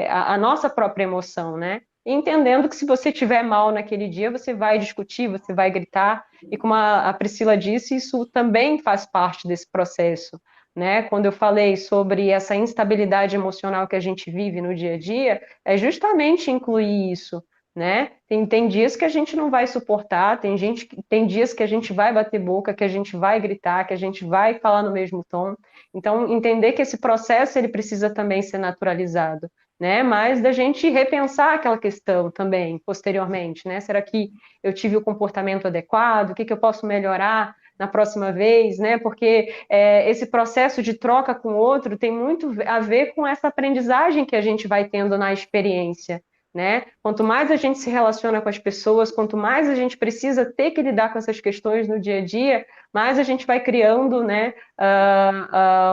a nossa própria emoção, né? Entendendo que se você estiver mal naquele dia, você vai discutir, você vai gritar, e como a Priscila disse, isso também faz parte desse processo, né? Quando eu falei sobre essa instabilidade emocional que a gente vive no dia a dia, é justamente incluir isso, né? Tem dias que a gente não vai suportar, tem dias que a gente vai bater boca, que a gente vai gritar, que a gente vai falar no mesmo tom. Então, entender que esse processo ele precisa também ser naturalizado, né? Mas da gente repensar aquela questão também, posteriormente, né? Será que eu tive o comportamento adequado? O que eu posso melhorar na próxima vez, né? Porque esse processo de troca com o outro tem muito a ver com essa aprendizagem que a gente vai tendo na experiência, né? Quanto mais a gente se relaciona com as pessoas, quanto mais a gente precisa ter que lidar com essas questões no dia a dia, mais a gente vai criando, né,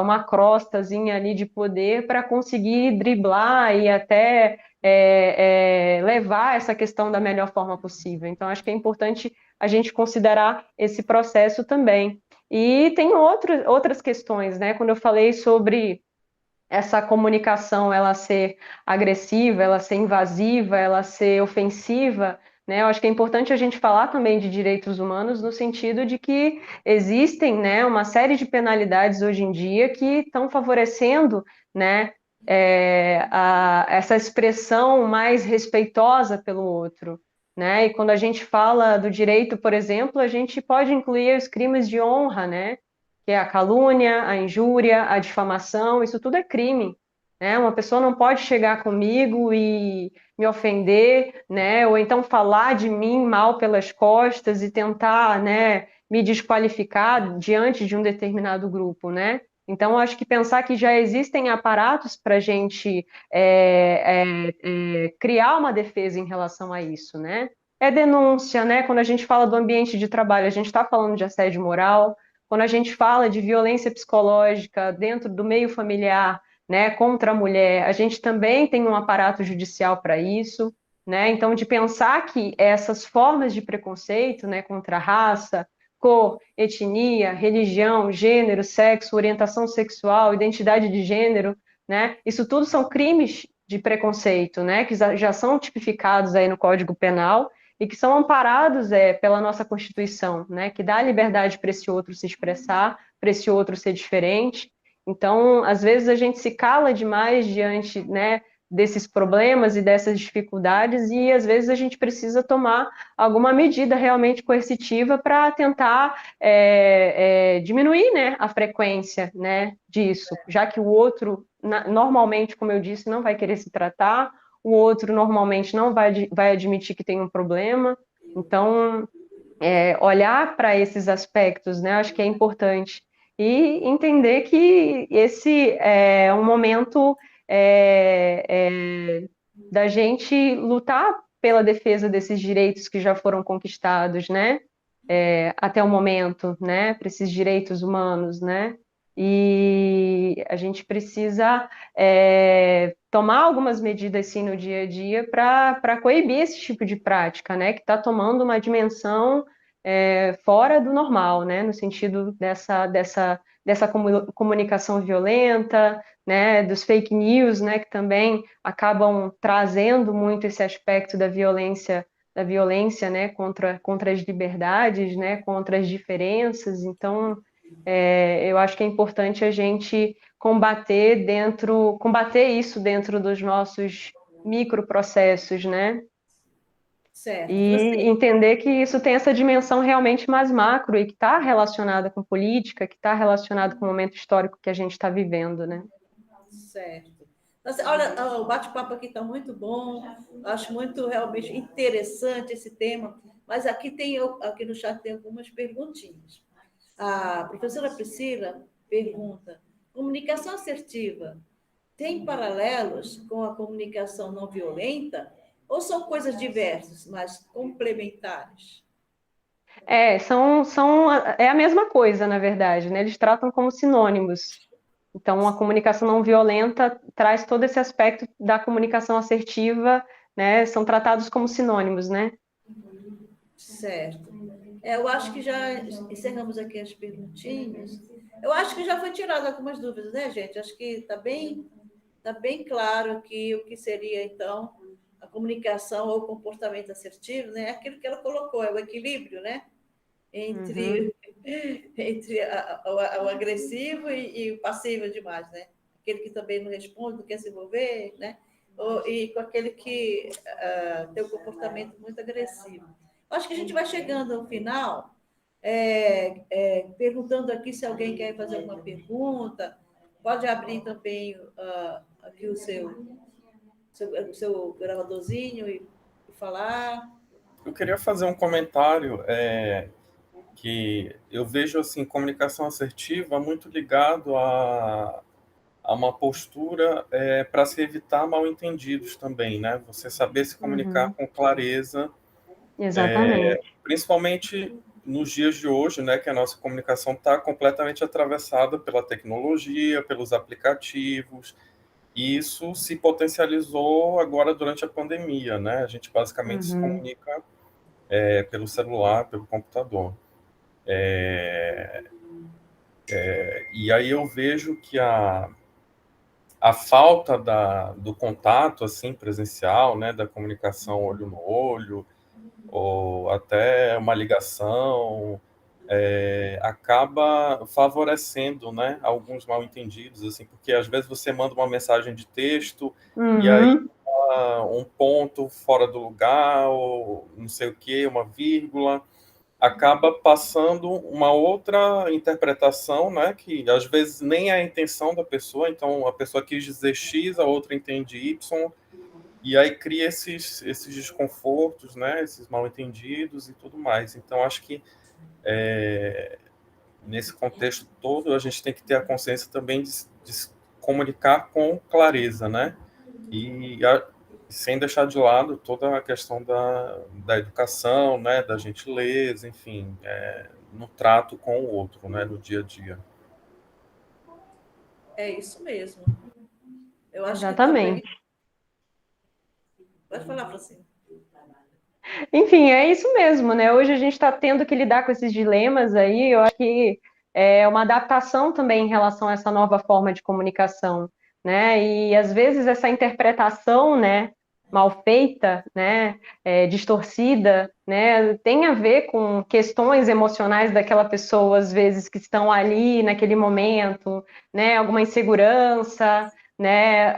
uma crostazinha ali de poder para conseguir driblar e até levar essa questão da melhor forma possível. Então, acho que é importante a gente considerar esse processo também. E tem outras questões, né? Quando eu falei sobre essa comunicação ela ser agressiva, ela ser invasiva, ela ser ofensiva, né? Eu acho que é importante a gente falar também de direitos humanos no sentido de que existem, né, uma série de penalidades hoje em dia que estão favorecendo, né, essa expressão mais respeitosa pelo outro. Né? E quando a gente fala do direito, por exemplo, a gente pode incluir os crimes de honra, né? Que é a calúnia, a injúria, a difamação, isso tudo é crime, né? Uma pessoa não pode chegar comigo e me ofender, né? Ou então falar de mim mal pelas costas e tentar, né, me desqualificar diante de um determinado grupo, né? Então, acho que pensar que já existem aparatos para a gente criar uma defesa em relação a isso, né? É denúncia, né? Quando a gente fala do ambiente de trabalho, a gente está falando de assédio moral, quando a gente fala de violência psicológica dentro do meio familiar, né, contra a mulher, a gente também tem um aparato judicial para isso, né? Então, de pensar que essas formas de preconceito, né, contra a raça, cor, etnia, religião, gênero, sexo, orientação sexual, identidade de gênero, né? Isso tudo são crimes de preconceito, né? Que já são tipificados aí no Código Penal e que são amparados pela nossa Constituição, né? Que dá liberdade para esse outro se expressar, para esse outro ser diferente. Então, às vezes a gente se cala demais diante, né, desses problemas e dessas dificuldades, e às vezes a gente precisa tomar alguma medida realmente coercitiva para tentar diminuir, né, a frequência, né, disso, já que o outro, normalmente, como eu disse, não vai querer se tratar, o outro normalmente não vai admitir que tem um problema. Então, olhar para esses aspectos, né, acho que é importante. E entender que esse é um momento da gente lutar pela defesa desses direitos que já foram conquistados, né? Até o momento, né? Para esses direitos humanos, né? E a gente precisa tomar algumas medidas, sim, no dia a dia para coibir esse tipo de prática, né? Que está tomando uma dimensão fora do normal, né? No sentido dessa comunicação violenta, né? Dos fake news, né? Que também acabam trazendo muito esse aspecto da violência, né? Contra as liberdades, né? Contra as diferenças. Então, eu acho que é importante a gente combater isso dentro dos nossos microprocessos, né? Certo. E entender que isso tem essa dimensão realmente mais macro e que está relacionada com política, que está relacionado com o momento histórico que a gente está vivendo, né? Certo. Olha, o bate-papo aqui está muito bom, acho muito realmente interessante esse tema, mas aqui no chat tem algumas perguntinhas. A professora Priscila pergunta: comunicação assertiva tem paralelos com a comunicação não violenta ou são coisas diversas, mas complementares? É a mesma coisa, na verdade, né? Eles tratam como sinônimos. Então, a comunicação não violenta traz todo esse aspecto da comunicação assertiva, né? São tratados como sinônimos, né? Certo. Eu acho que já encerramos aqui as perguntinhas. Eu acho que já foi tirado algumas dúvidas, né, gente? Acho que tá bem claro aqui o que seria, então, a comunicação ou comportamento assertivo, né? Aquilo que ela colocou, é o equilíbrio, né? Entre, o agressivo e o passivo demais, né? Aquele que também não responde, não quer se envolver, né? E com aquele que tem um comportamento muito agressivo. Acho que a gente vai chegando ao final, perguntando aqui se alguém quer fazer alguma pergunta. Pode abrir também aqui o seu gravadorzinho e falar. Eu queria fazer um comentário que eu vejo assim comunicação assertiva muito ligado a uma postura para se evitar mal-entendidos também, né? Você saber se comunicar com clareza, Exatamente. principalmente nos dias de hoje, né? Que a nossa comunicação está completamente atravessada pela tecnologia, pelos aplicativos, e isso se potencializou agora durante a pandemia, né? A gente basicamente se comunica pelo celular, pelo computador. E aí eu vejo que a falta do contato assim presencial, né, da comunicação olho no olho, ou até uma ligação, acaba favorecendo, né, alguns mal-entendidos, assim, porque às vezes você manda uma mensagem de texto e aí um ponto fora do lugar, ou não sei o que, uma vírgula, acaba passando uma outra interpretação, né, que às vezes nem é a intenção da pessoa, então a pessoa quis dizer X, a outra entende Y, e aí cria esses desconfortos, né, esses mal-entendidos e tudo mais. Então, acho que nesse contexto todo, a gente tem que ter a consciência também de se comunicar com clareza, né, sem deixar de lado toda a questão da educação, né, da gentileza, enfim, no trato com o outro, né, no dia a dia. É isso mesmo. Eu acho que Exatamente. também. Pode falar, Francine. Enfim, é isso mesmo, né? Hoje a gente está tendo que lidar com esses dilemas aí. Eu acho que é uma adaptação também em relação a essa nova forma de comunicação, né? E às vezes essa interpretação, né, mal feita, né, distorcida, né, tem a ver com questões emocionais daquela pessoa, às vezes que estão ali naquele momento, né? Alguma insegurança, né?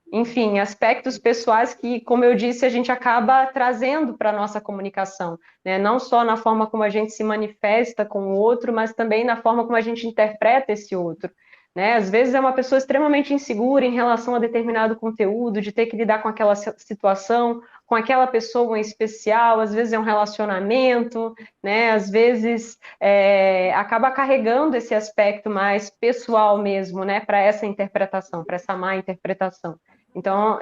Enfim, aspectos pessoais que, como eu disse, a gente acaba trazendo para a nossa comunicação, né? Não só na forma como a gente se manifesta com o outro, mas também na forma como a gente interpreta esse outro, né? Às vezes é uma pessoa extremamente insegura em relação a determinado conteúdo, de ter que lidar com aquela situação, com aquela pessoa em especial, às vezes é um relacionamento, né? Às vezes acaba carregando esse aspecto mais pessoal mesmo, né? Para essa interpretação, para essa má interpretação. Então,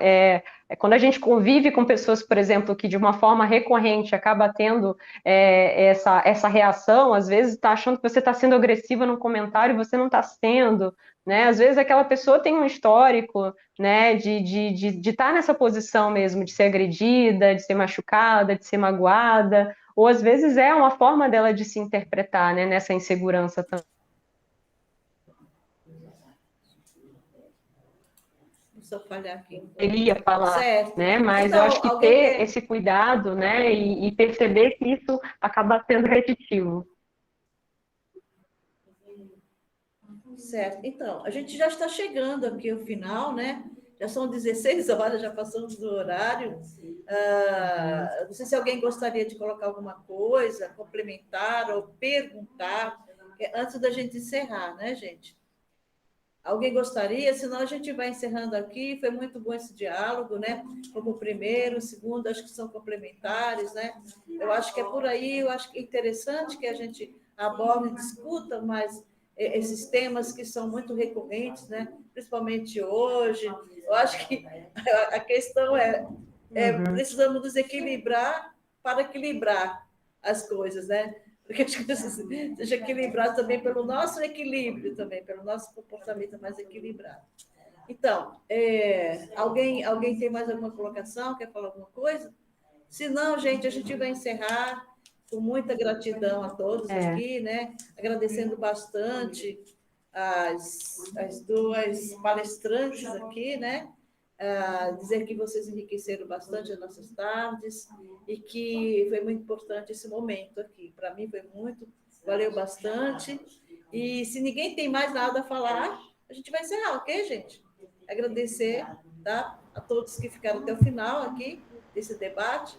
quando a gente convive com pessoas, por exemplo, que de uma forma recorrente acaba tendo essa reação, às vezes está achando que você está sendo agressiva num comentário e você não está sendo, né? Às vezes aquela pessoa tem um histórico, né, de estar nessa posição mesmo, de ser agredida, de ser machucada, de ser magoada, ou às vezes é uma forma dela de se interpretar, né, nessa insegurança também. Só falhar aqui. Ele ia falar, certo. né? Mas Então, eu acho que ter esse cuidado, né? E perceber que isso acaba sendo repetitivo. Certo. Então, a gente já está chegando aqui ao final, né? Já são 16 horas, já passamos do horário. Não sei se alguém gostaria de colocar alguma coisa, complementar ou perguntar, antes da gente encerrar, né, gente? Alguém gostaria? Senão a gente vai encerrando aqui. Foi muito bom esse diálogo, né? Como o primeiro, o segundo, acho que são complementares, né? Eu acho que é por aí, eu acho que é interessante que a gente aborde e discuta mais esses temas que são muito recorrentes, né? Principalmente hoje. Eu acho que a questão precisamos nos equilibrar para equilibrar as coisas, né? Porque acho que seja equilibrado também pelo nosso equilíbrio, também, pelo nosso comportamento mais equilibrado. Então, alguém tem mais alguma colocação? Quer falar alguma coisa? Se não, gente, a gente vai encerrar com muita gratidão a todos aqui, né? Agradecendo bastante as duas palestrantes aqui, né? Dizer que vocês enriqueceram bastante as nossas tardes e que foi muito importante esse momento aqui. Para mim foi muito, valeu bastante. E se ninguém tem mais nada a falar, a gente vai encerrar, ok, gente? Agradecer, tá? A todos que ficaram até o final aqui desse debate,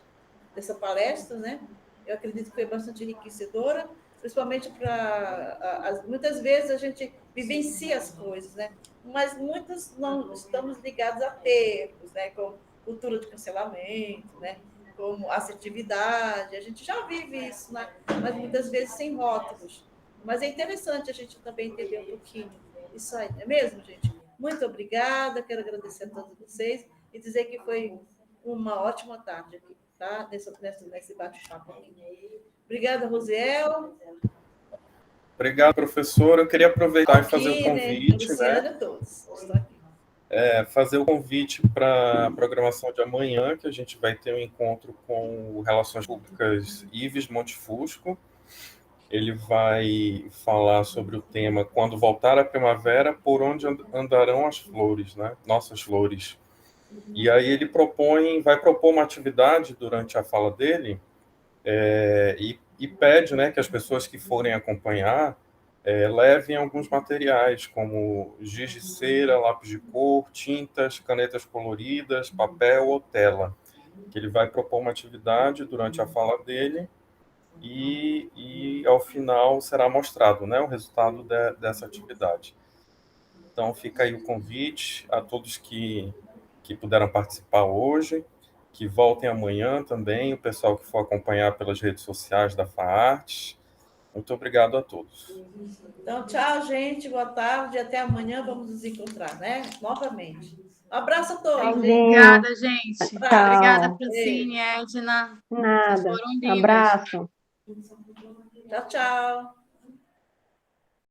dessa palestra, né? Eu acredito que foi bastante enriquecedora, principalmente para... Muitas vezes a gente vivencia as coisas, né? Mas muitas não estamos ligados a termos, né? Como cultura de cancelamento, né? Como assertividade, a gente já vive isso, né? Mas muitas vezes sem rótulos. Mas é interessante a gente também entender um pouquinho isso aí, não é mesmo, gente? Muito obrigada, quero agradecer a todos vocês e dizer que foi uma ótima tarde aqui, tá? Nesse bate-papo aqui. Obrigada, Rosiel. Obrigado, professora. Eu queria aproveitar e fazer o convite, Luciana, todos. Fazer o convite para a programação de amanhã, que a gente vai ter um encontro com o Relações Públicas Ives Montefusco. Ele vai falar sobre o tema Quando Voltar a Primavera, por onde andarão as flores, né? Nossas flores. E aí ele vai propor uma atividade durante a fala dele e pede, né, que as pessoas que forem acompanhar levem alguns materiais, como giz de cera, lápis de cor, tintas, canetas coloridas, papel ou tela. Que ele vai propor uma atividade durante a fala dele e ao final será mostrado, né, o resultado dessa atividade. Então fica aí o convite a todos que puderam participar hoje, que voltem amanhã também, o pessoal que for acompanhar pelas redes sociais da FAARTES. Muito obrigado a todos. Então, tchau, gente. Boa tarde. Até amanhã. Vamos nos encontrar, né? Novamente. Um abraço a todos. Obrigada, gente. Tchau. Obrigada, Francine, Edna. Nada. Vocês foram lindas. Abraço. Tchau, tchau.